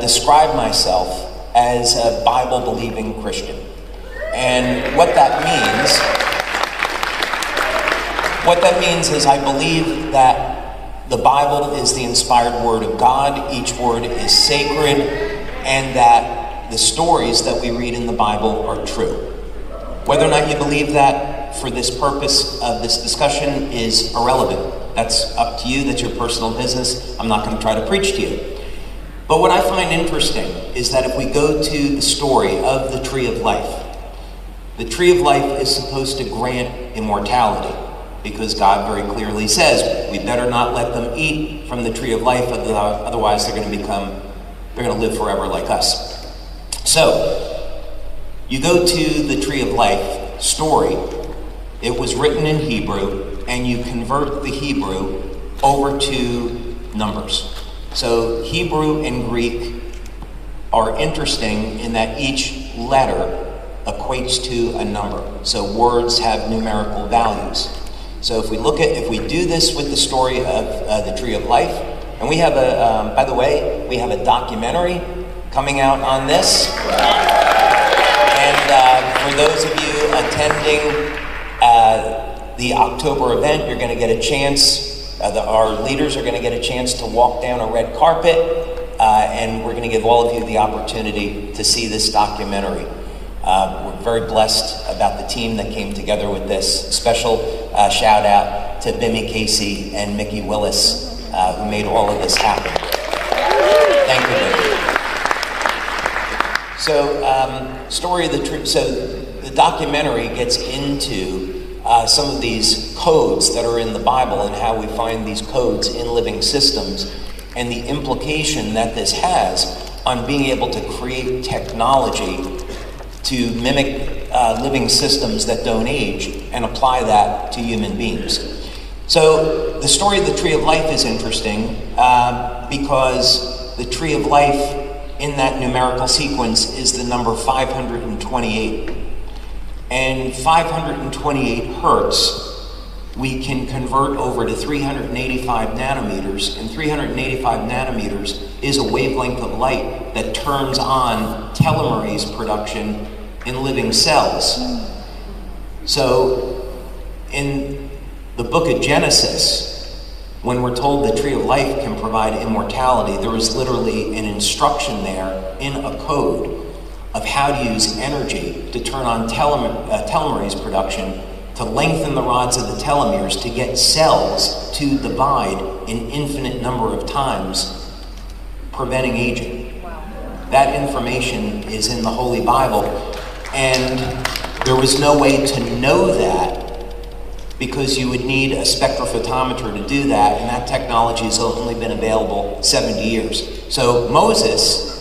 describe myself as a Bible-believing Christian. And what that means is I believe that the Bible is the inspired word of God. Each word is sacred, and that the stories that we read in the Bible are true. Whether or not you believe that for this purpose of this discussion is irrelevant. That's up to you. That's your personal business. I'm not going to try to preach to you. But what I find interesting is that if we go to the story of the tree of life, the tree of life is supposed to grant immortality, because God very clearly says we better not let them eat from the tree of life, otherwise they're going to live forever like us. So you go to the tree of life story. It was written in Hebrew, and you convert the Hebrew over to numbers. So Hebrew and Greek are interesting in that each letter equates to a number. So words have numerical values. So if we do this with the story of the Tree of Life, and we have by the way, we have a documentary coming out on this. And for those of you attending the October event, you're going to get a chance, our leaders are going to get a chance to walk down a red carpet, and we're going to give all of you the opportunity to see this documentary. We're very blessed about the team that came together with this. Special shout out to Bimmy Casey and Mickey Willis, who made all of this happen. Thank you, Bimmy. So, story of the tree. So the documentary gets into some of these codes that are in the Bible and how we find these codes in living systems, and the implication that this has on being able to create technology to mimic living systems that don't age and apply that to human beings. So the story of the Tree of Life is interesting because the Tree of Life in that numerical sequence is the number 528. And 528 hertz we can convert over to 385 nanometers, and 385 nanometers is a wavelength of light that turns on telomerase production in living cells. So in the book of Genesis, when we're told the tree of life can provide immortality, there is literally an instruction there in a code of how to use energy to turn on telomerase production to lengthen the rods of the telomeres to get cells to divide an infinite number of times, preventing aging. Wow. That information is in the Holy Bible, and there was no way to know that because you would need a spectrophotometer to do that, and that technology has only been available 70 years. So Moses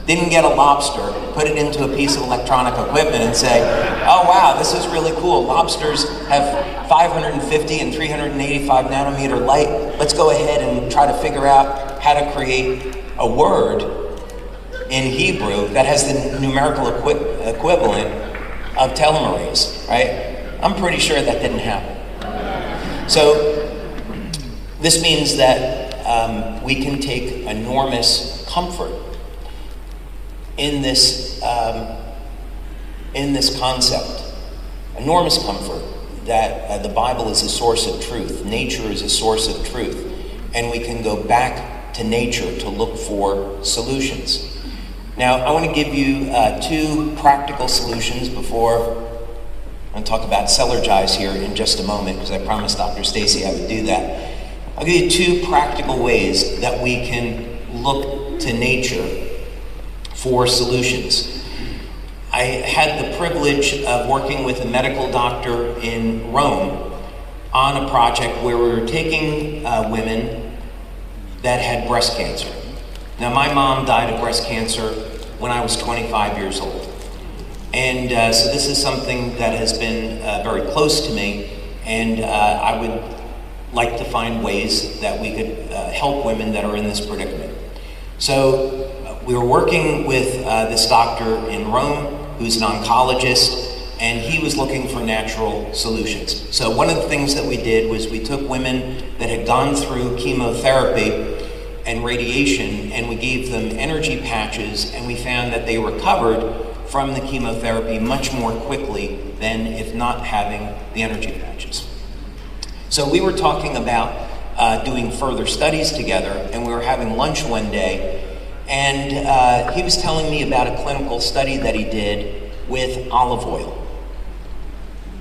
didn't get a lobster, put it into a piece of electronic equipment and say, oh wow, this is really cool. Lobsters have 550 and 385 nanometer light. Let's go ahead and try to figure out how to create a word in Hebrew that has the numerical equivalent of telomerase, right? I'm pretty sure that didn't happen. So this means that we can take enormous comfort in this concept, enormous comfort that the Bible is a source of truth, nature is a source of truth, and we can go back to nature to look for solutions. Now, I want to give you two practical solutions before I'm going to talk about Sellergize here in just a moment, because I promised Dr. Stacy I would do that. I'll give you two practical ways that we can look to nature for solutions. I had the privilege of working with a medical doctor in Rome on a project where we were taking women that had breast cancer. Now, my mom died of breast cancer when I was 25 years old. And so this is something that has been very close to me, and I would like to find ways that we could help women that are in this predicament. So we were working with this doctor in Rome, who's an oncologist, and he was looking for natural solutions. So one of the things that we did was we took women that had gone through chemotherapy and radiation, and we gave them energy patches, and we found that they recovered from the chemotherapy much more quickly than if not having the energy patches. So we were talking about doing further studies together, and we were having lunch one day, and he was telling me about a clinical study that he did with olive oil.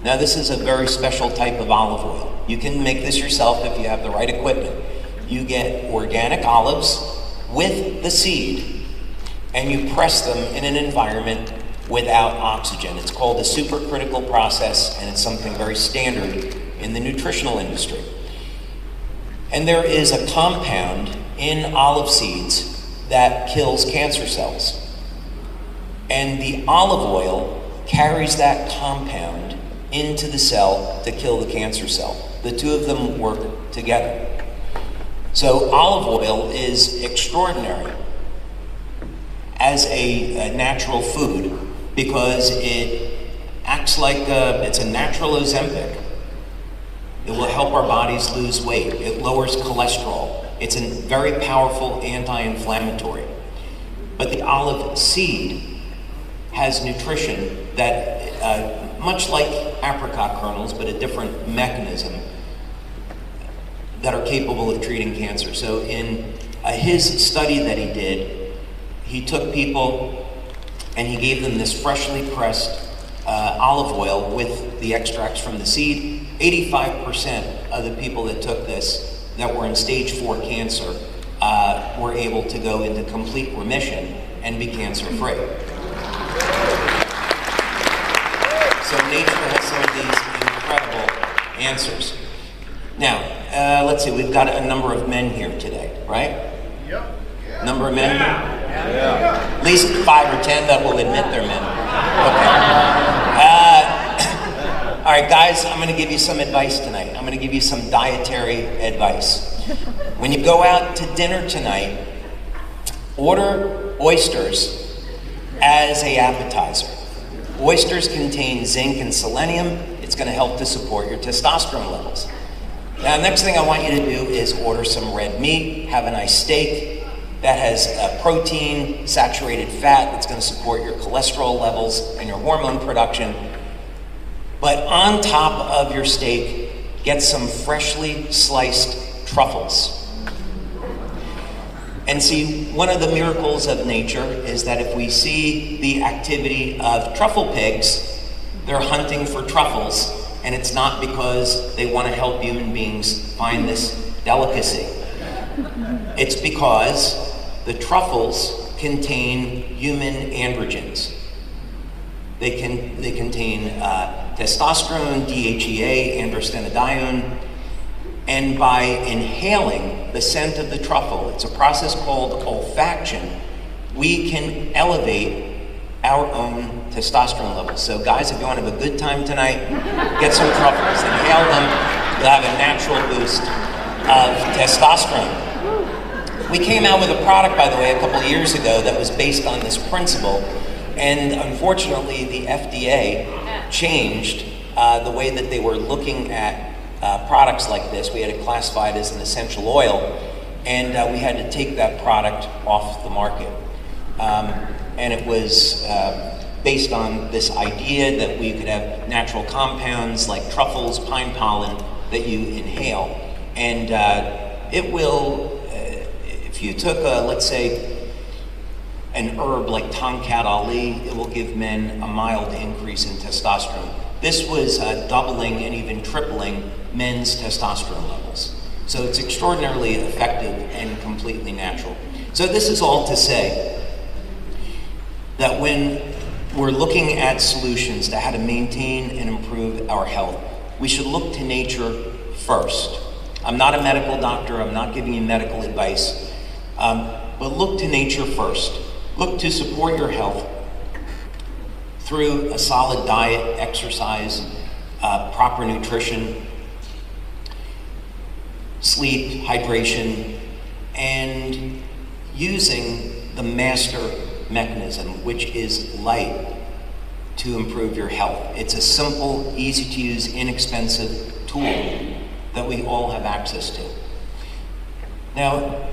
Now, this is a very special type of olive oil. You can make this yourself if you have the right equipment. You get organic olives with the seed, and you press them in an environment without oxygen. It's called a supercritical process, and it's something very standard in the nutritional industry. And there is a compound in olive seeds that kills cancer cells. And the olive oil carries that compound into the cell to kill the cancer cell. The two of them work together. So olive oil is extraordinary as a natural food because it acts like it's a natural Ozempic. It will help our bodies lose weight. It lowers cholesterol. It's a very powerful anti-inflammatory. But the olive seed has nutrition that, much like apricot kernels, but a different mechanism, that are capable of treating cancer. So in his study that he did, he took people and he gave them this freshly pressed olive oil with the extracts from the seed. 85% of the people that took this that were in stage 4 cancer were able to go into complete remission and be cancer-free. So nature has some of these incredible answers. Now, let's see, we've got a number of men here today, right? Yep. Number of men here? Yeah. At least 5 or 10 that will admit they're men. Okay. All right, guys, I'm going to give you some advice tonight. I'm going to give you some dietary advice. When you go out to dinner tonight, order oysters as an appetizer. Oysters contain zinc and selenium. It's going to help to support your testosterone levels. Now, next thing I want you to do is order some red meat, have a nice steak that has protein, saturated fat that's going to support your cholesterol levels and your hormone production. But on top of your steak, get some freshly sliced truffles. And see, one of the miracles of nature is that if we see the activity of truffle pigs, they're hunting for truffles, and it's not because they want to help human beings find this delicacy. It's because the truffles contain human androgens. They contain testosterone, DHEA, androstenedione, and by inhaling the scent of the truffle, it's a process called olfaction, we can elevate our own testosterone levels. So guys, if you want to have a good time tonight, get some truffles, inhale them, you'll have a natural boost of testosterone. We came out with a product, by the way, a couple of years ago that was based on this principle, and unfortunately the FDA changed the way that they were looking at products like this. We had it classified as an essential oil, and we had to take that product off the market. And it was based on this idea that we could have natural compounds like truffles, pine pollen that you inhale. And it will, if you took, let's say, an herb like Tongkat Ali, it will give men a mild increase in testosterone. This was doubling and even tripling men's testosterone levels. So it's extraordinarily effective and completely natural. So this is all to say that when we're looking at solutions to how to maintain and improve our health, we should look to nature first. I'm not a medical doctor, I'm not giving you medical advice, but look to nature first. Look to support your health through a solid diet, exercise, proper nutrition, sleep, hydration, and using the master mechanism, which is light, to improve your health. It's a simple, easy to use, inexpensive tool that we all have access to. Now,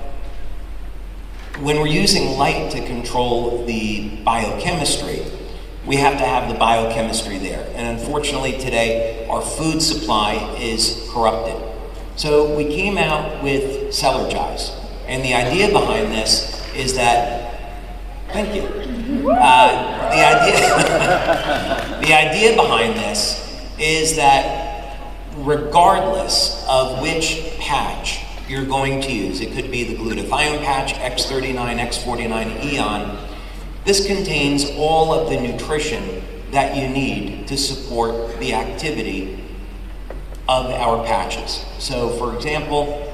when we're using light to control the biochemistry, we have to have the biochemistry there. And unfortunately today, our food supply is corrupted. So we came out with Celergize. And the idea behind this is that, thank you. The idea behind this is that regardless of which patch you're going to use, it could be the glutathione patch, X39, X49, Eon, this contains all of the nutrition that you need to support the activity of our patches. So for example,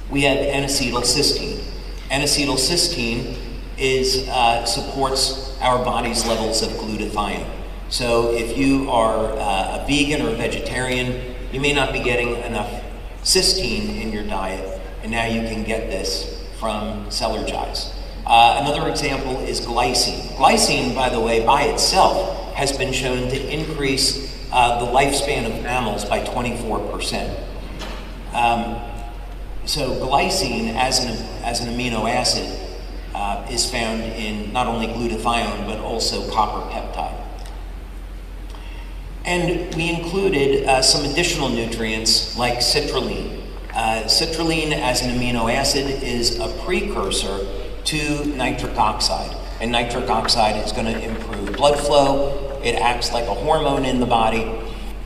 we have N-acetylcysteine. N-acetylcysteine supports our body's levels of glutathione. So if you are a vegan or a vegetarian, you may not be getting enough cysteine in your diet, and now you can get this from Celergize. Another example is glycine. Glycine, by the way, by itself has been shown to increase the lifespan of mammals by 24%. So glycine as an amino acid is found in not only glutathione but also copper peptide. And we included some additional nutrients like citrulline. Citrulline as an amino acid is a precursor to nitric oxide. And nitric oxide is going to improve blood flow. It acts like a hormone in the body,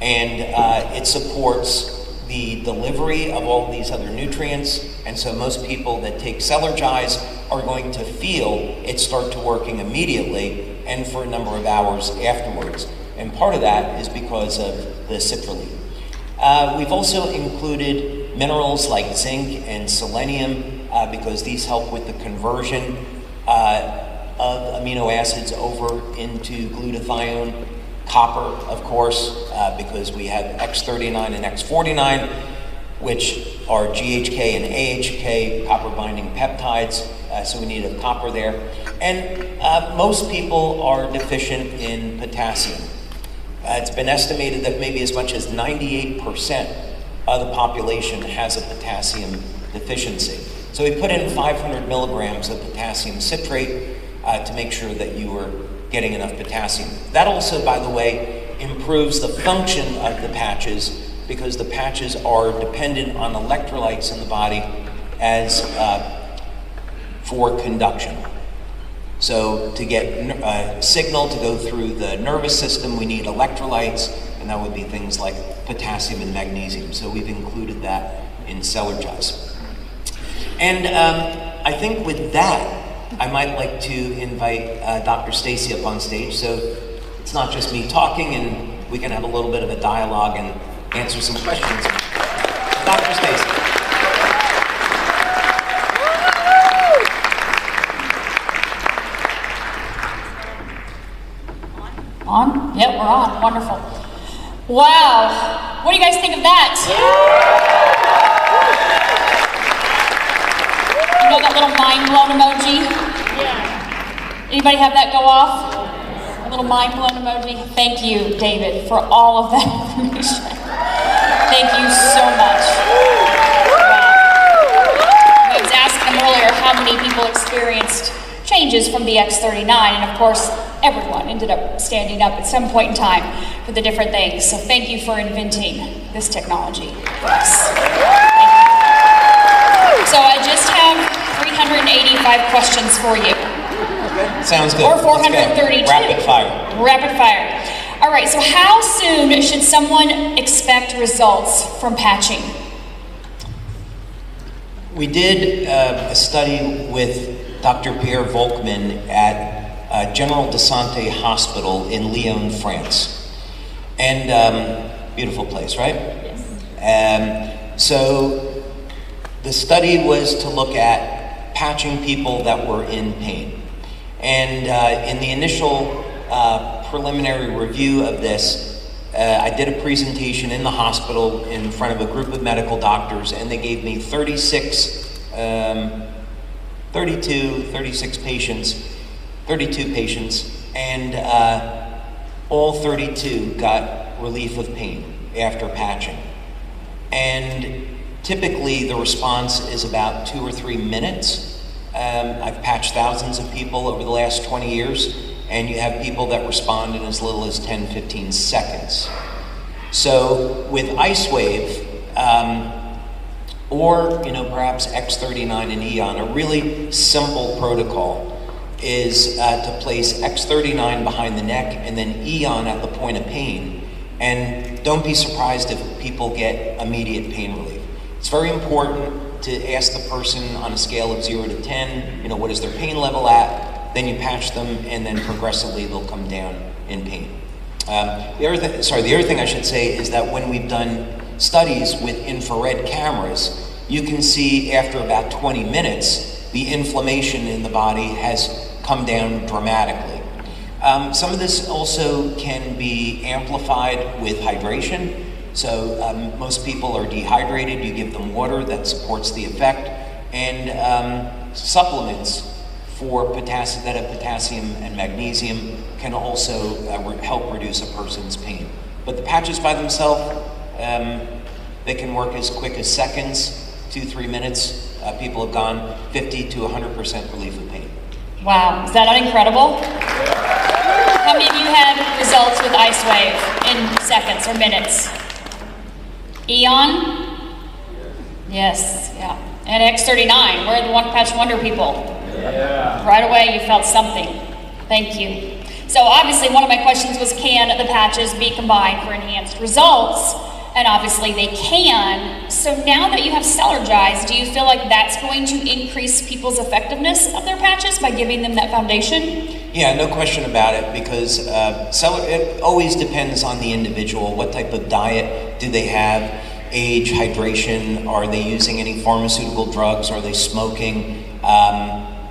and it supports the delivery of all these other nutrients. And so most people that take Celergize are going to feel it start to working immediately and for a number of hours afterwards. And part of that is because of the citrulline. We've also included minerals like zinc and selenium because these help with the conversion of amino acids over into glutathione. Copper, of course, because we have X39 and X49, which are GHK and AHK, copper-binding peptides, so we need a copper there. And most people are deficient in potassium. It's been estimated that maybe as much as 98% of the population has a potassium deficiency. So we put in 500 milligrams of potassium citrate to make sure that you were getting enough potassium. That also, by the way, improves the function of the patches because the patches are dependent on electrolytes in the body as for conduction. So to get a signal to go through the nervous system, we need electrolytes, and that would be things like potassium and magnesium. So we've included that in Celergize. And I think with that, I might like to invite Dr. Stacy up on stage. So it's not just me talking, and we can have a little bit of a dialogue and answer some questions. Dr. Stacy. On? Yep, we're on. Wonderful. Wow. What do you guys think of that? You know that little mind blown emoji? Yeah. Anybody have that go off? A little mind blown emoji? Thank you, David, for all of that information. Thank you so much. Wow. I was asking them earlier how many people experienced changes from the X39, and of course, everyone ended up standing up at some point in time for the different things. So thank you for inventing this technology for us. Thank you. So I just have 385 questions for you. Okay. Sounds good. Or 432. Rapid fire. Rapid fire. All right, so how soon should someone expect results from patching? We did a study with Dr. Pierre Volkmann at General de Santé Hospital in Lyon, France. And beautiful place, right? Yes. So the study was to look at patching people that were in pain. And in the initial preliminary review of this, I did a presentation in the hospital in front of a group of medical doctors, and they gave me 32 patients, and all 32 got relief of pain after patching. And typically the response is about 2 or 3 minutes. I've patched thousands of people over the last 20 years, and you have people that respond in as little as 10, 15 seconds. So with IceWave, or perhaps X39 and Eon, a really simple protocol is to place X39 behind the neck and then Eon at the point of pain. And don't be surprised if people get immediate pain relief. It's very important to ask the person on a scale of 0 to 10, what is their pain level at, then you patch them, and then progressively they'll come down in pain. The other thing I should say is that when we've done studies with infrared cameras, you can see after about 20 minutes, the inflammation in the body has come down dramatically. Some of this also can be amplified with hydration. So most people are dehydrated, you give them water that supports the effect, and supplements for potassium, that have potassium and magnesium can also help reduce a person's pain. But the patches by themselves, they can work as quick as seconds, 2-3 minutes. People have gone 50 to 100% relief of pain. Wow, is that not incredible? How many of you had results with IceWave in seconds or minutes? Eon? Yes, yeah. And X39, we're the one patch wonder people. Yeah. Right away you felt something. Thank you. So obviously one of my questions was, can the patches be combined for enhanced results? And obviously they can. So now that you have Celergize, do you feel like that's going to increase people's effectiveness of their patches by giving them that foundation? Yeah, no question about it, because it always depends on the individual. What type of diet do they have? Age, hydration, are they using any pharmaceutical drugs? Are they smoking?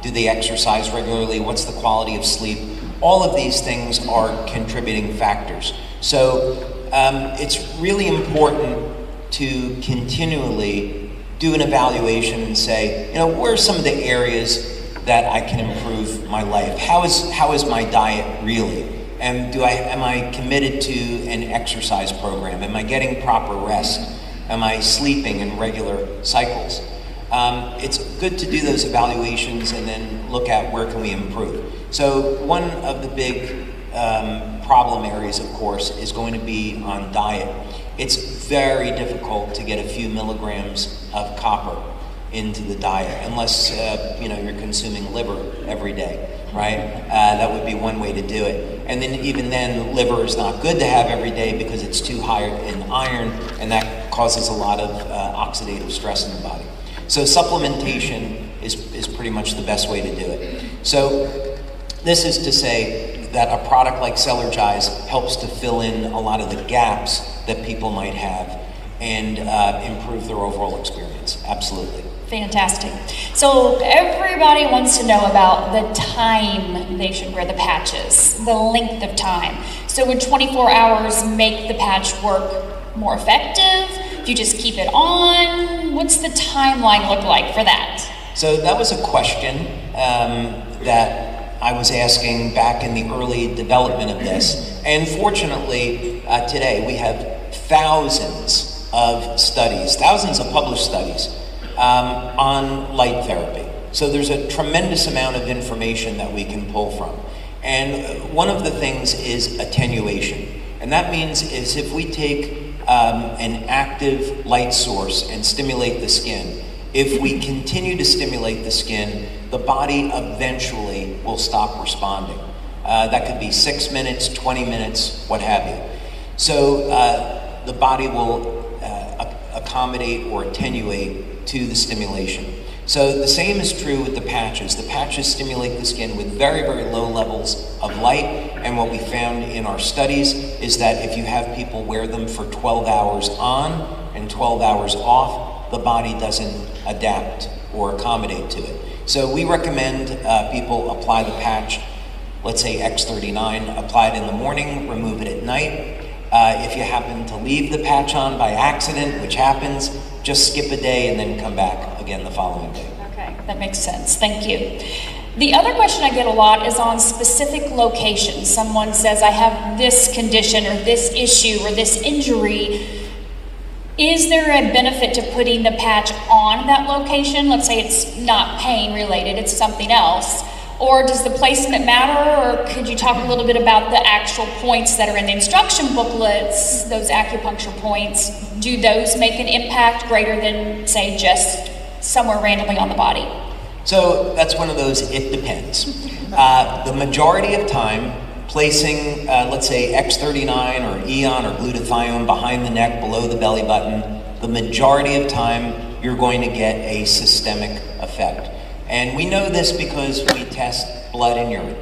Do they exercise regularly? What's the quality of sleep? All of these things are contributing factors. So it's really important to continually do an evaluation and say, where are some of the areas that I can improve my life? How is my diet really? And am I committed to an exercise program? Am I getting proper rest? Am I sleeping in regular cycles? It's good to do those evaluations and then look at where can we improve. So one of the big problem areas, of course, is going to be on diet. It's very difficult to get a few milligrams of copper into the diet, unless you're consuming liver every day, right? That would be one way to do it. And then even then, liver is not good to have every day because it's too high in iron, and that causes a lot of oxidative stress in the body. So supplementation is pretty much the best way to do it. So this is to say that a product like Celergize helps to fill in a lot of the gaps that people might have and improve their overall experience. Absolutely. Fantastic. So everybody wants to know about the time they should wear the patches, the length of time. So would 24 hours make the patch work more effective? Do you just keep it on? What's the timeline look like for that? So that was a question that I was asking back in the early development of this. And fortunately, today we have thousands of studies, thousands of published studies on light therapy. So there's a tremendous amount of information that we can pull from. And one of the things is attenuation. And that means is if we take an active light source and stimulate the skin, if we continue to stimulate the skin, the body eventually will stop responding. That could be 6 minutes, 20 minutes, what have you. So the body will accommodate or attenuate to the stimulation. So the same is true with the patches. The patches stimulate the skin with very, very low levels of light, and what we found in our studies is that if you have people wear them for 12 hours on and 12 hours off, the body doesn't adapt or accommodate to it. So we recommend people apply the patch, let's say X39, apply it in the morning, remove it at night. If you happen to leave the patch on by accident, which happens, just skip a day and then come back again the following day. Okay, that makes sense. Thank you. The other question I get a lot is on specific locations. Someone says, I have this condition or this issue or this injury. Is there a benefit to putting the patch on that location? Let's say it's not pain related, it's something else. Or does the placement matter, or could you talk a little bit about the actual points that are in the instruction booklets, those acupuncture points? Do those make an impact greater than, say, just somewhere randomly on the body? So that's one of those, it depends. The majority of time, placing, let's say, X39 or Eon or glutathione behind the neck, below the belly button, the majority of time you're going to get a systemic effect. And we know this because we test blood and urine.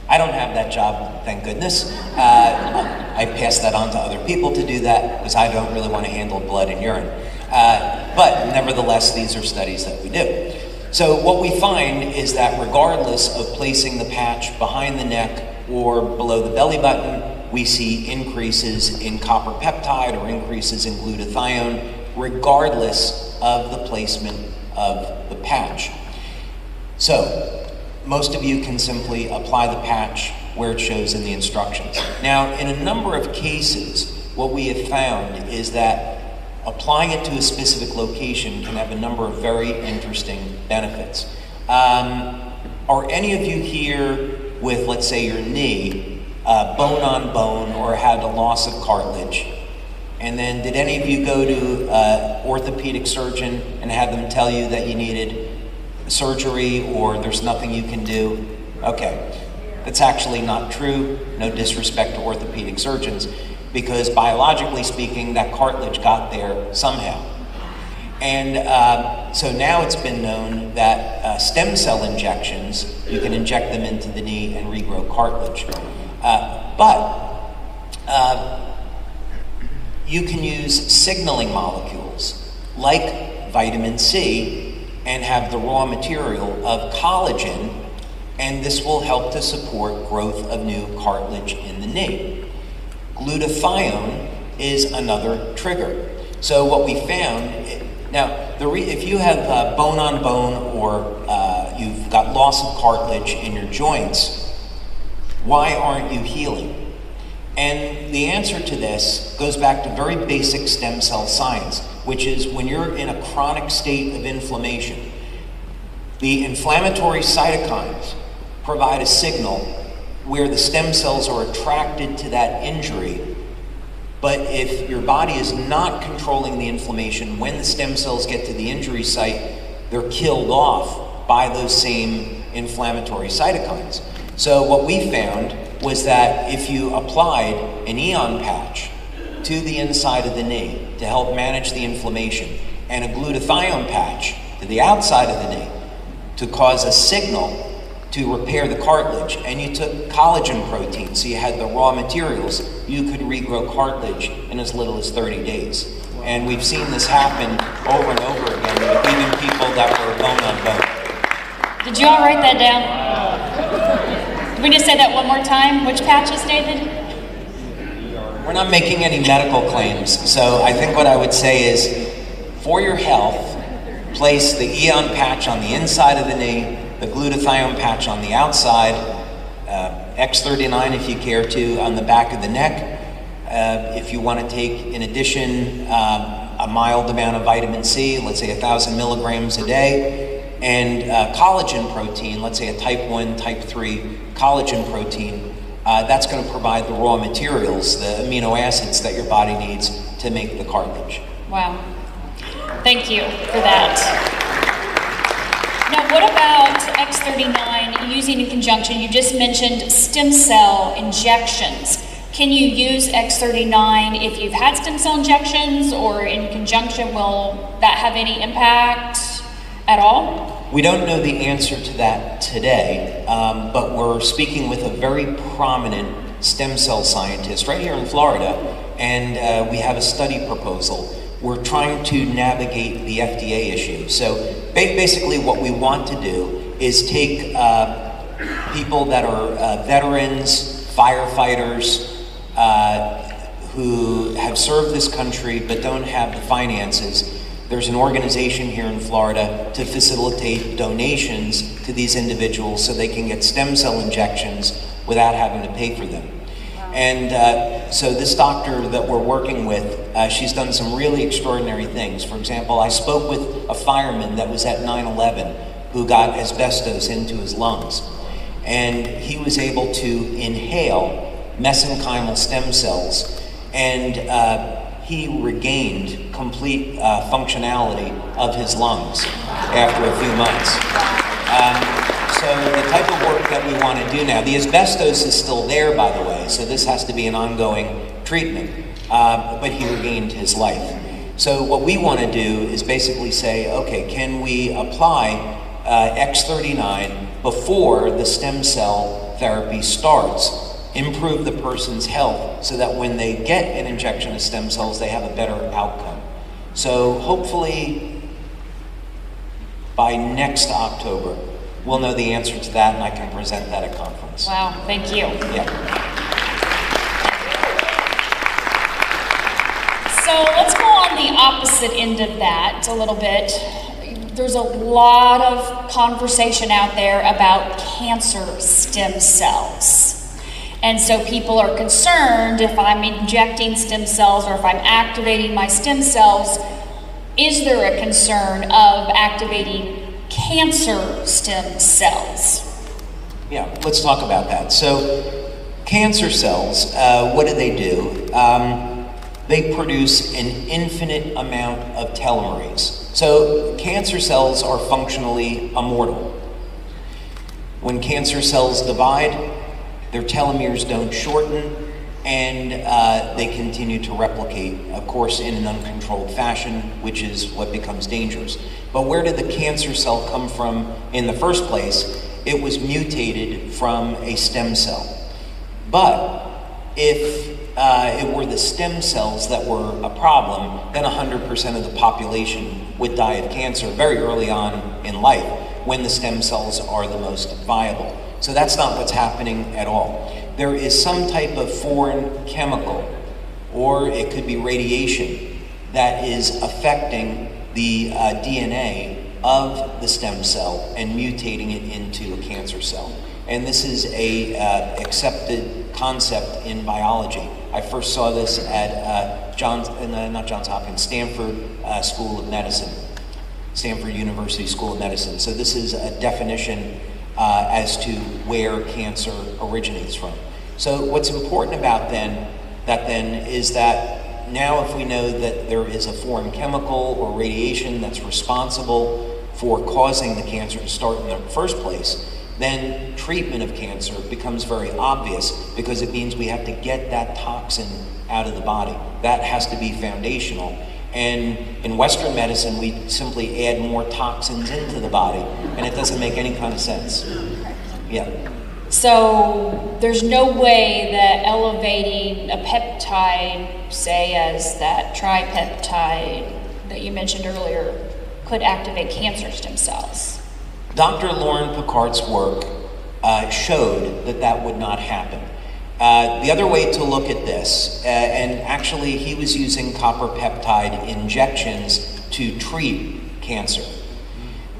I don't have that job, thank goodness. I pass that on to other people to do that because I don't really want to handle blood and urine. But nevertheless, these are studies that we do. So what we find is that regardless of placing the patch behind the neck or below the belly button, we see increases in copper peptide or increases in glutathione, regardless of the placement of the patch. So, most of you can simply apply the patch where it shows in the instructions. Now, in a number of cases, what we have found is that applying it to a specific location can have a number of very interesting benefits. Are any of you here with, let's say, your knee, bone on bone, or had a loss of cartilage? And then did any of you go to an orthopedic surgeon and have them tell you that you needed surgery or there's nothing you can do? Okay, that's actually not true. No disrespect to orthopedic surgeons, because biologically speaking, that cartilage got there somehow. And so now it's been known that stem cell injections, you can inject them into the knee and regrow cartilage. But you can use signaling molecules like vitamin C and have the raw material of collagen, and this will help to support growth of new cartilage in the knee. Glutathione is another trigger. So what we found, now if you have bone on bone or you've got loss of cartilage in your joints, why aren't you healing? And the answer to this goes back to very basic stem cell science, which is when you're in a chronic state of inflammation, the inflammatory cytokines provide a signal where the stem cells are attracted to that injury. But if your body is not controlling the inflammation, when the stem cells get to the injury site, they're killed off by those same inflammatory cytokines. So what we found was that if you applied an ion patch to the inside of the knee to help manage the inflammation, and a glutathione patch to the outside of the knee to cause a signal to repair the cartilage, and you took collagen protein, so you had the raw materials, you could regrow cartilage in as little as 30 days. And we've seen this happen over and over again with even people that were bone on bone. Did you all write that down? Can we just say that one more time? Which patches, David? We're not making any medical claims, so I think what I would say is, for your health, place the ion patch on the inside of the knee, the glutathione patch on the outside, X39 if you care to, on the back of the neck. If you want to take, in addition, a mild amount of vitamin C, let's say 1,000 milligrams a day, and collagen protein, let's say a type 1, type 3 collagen protein, that's going to provide the raw materials, the amino acids that your body needs to make the cartilage. Wow. Thank you for that. Now, what about X39 using in conjunction? You just mentioned stem cell injections. Can you use X39 if you've had stem cell injections, or in conjunction, will that have any impact at all? We don't know the answer to that today, but we're speaking with a very prominent stem cell scientist right here in Florida, and we have a study proposal. We're trying to navigate the FDA issue. So basically what we want to do is take people that are veterans, firefighters, who have served this country but don't have the finances. There's an organization here in Florida to facilitate donations to these individuals so they can get stem cell injections without having to pay for them. And so this doctor that we're working with, she's done some really extraordinary things. For example, I spoke with a fireman that was at 9/11 who got asbestos into his lungs. And he was able to inhale mesenchymal stem cells, and he regained complete functionality of his lungs after a few months. So the type of work that we want to do now, the asbestos is still there, by the way, so this has to be an ongoing treatment, but he regained his life. So what we want to do is basically say, okay, can we apply X39 before the stem cell therapy starts, improve the person's health so that when they get an injection of stem cells, they have a better outcome. So hopefully by next October, we'll know the answer to that, and I can present that at conference. Wow, thank you. Yeah. So let's go on the opposite end of that a little bit. There's a lot of conversation out there about cancer stem cells. And so people are concerned if I'm injecting stem cells or if I'm activating my stem cells, is there a concern of activating cancer stem cells? Yeah, let's talk about that. So cancer cells, what do? They produce an infinite amount of telomerase. So cancer cells are functionally immortal. When cancer cells divide, their telomeres don't shorten, and they continue to replicate, of course, in an uncontrolled fashion, which is what becomes dangerous. But where did the cancer cell come from in the first place? It was mutated from a stem cell. But if it were the stem cells that were a problem, then 100% of the population would die of cancer very early on in life, when the stem cells are the most viable. So that's not what's happening at all. There is some type of foreign chemical, or it could be radiation, that is affecting the DNA of the stem cell and mutating it into a cancer cell. And this is a accepted concept in biology. I first saw this at Stanford School of Medicine, Stanford University School of Medicine. So this is a definition as to where cancer originates from. So what's important about that is that now if we know that there is a foreign chemical or radiation that's responsible for causing the cancer to start in the first place, then treatment of cancer becomes very obvious, because it means we have to get that toxin out of the body. That has to be foundational. And in Western medicine, we simply add more toxins into the body, and it doesn't make any kind of sense. Yeah. So there's no way that elevating a peptide, say as that tripeptide that you mentioned earlier, could activate cancer stem cells. Dr. Lauren Picard's work showed that that would not happen. The other way to look at this, and actually he was using copper peptide injections to treat cancer.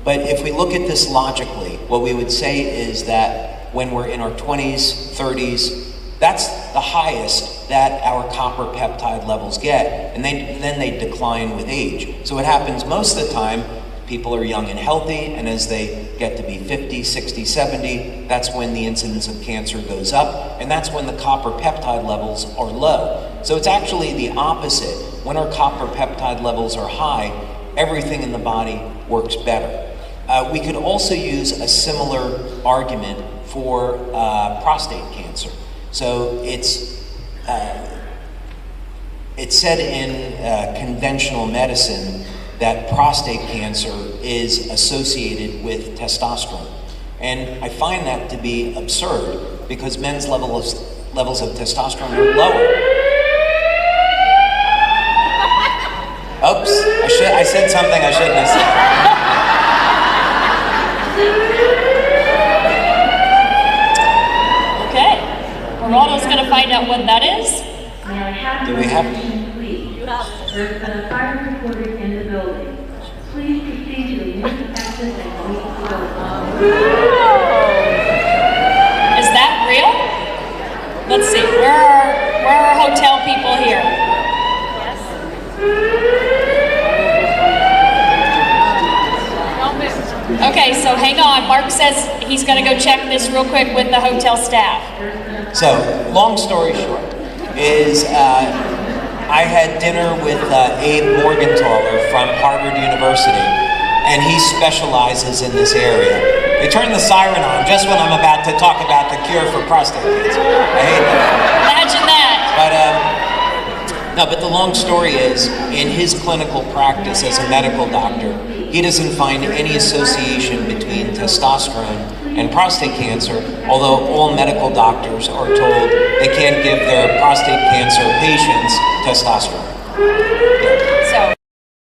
But if we look at this logically, what we would say is that when we're in our 20s, 30s, that's the highest that our copper peptide levels get, and then they decline with age. So what happens most of the time, people are young and healthy, and as they get to be 50, 60, 70, that's when the incidence of cancer goes up, and that's when the copper peptide levels are low. So it's actually the opposite. When our copper peptide levels are high, everything in the body works better. We could also use a similar argument for prostate cancer. So it's said in conventional medicine that prostate cancer is associated with testosterone. And I find that to be absurd, because men's levels of testosterone are lower. Oops, I said something I shouldn't have said. Okay, Ronaldo's gonna find out what that is. Do we have? There's been a fire reported in the building. Please proceed to the nearest exit and leave the building. Is that real? Let's see, where are hotel people here? Okay, so hang on. Mark says he's gonna go check this real quick with the hotel staff. So, long story short, is I had dinner with Abe Morgenthaler from Harvard University, and he specializes in this area. They turn the siren on just when I'm about to talk about the cure for prostate cancer. I hate that. Imagine that. But the long story is, in his clinical practice as a medical doctor, he doesn't find any association between testosterone and prostate cancer, although all medical doctors are told they can't give their prostate cancer patients testosterone.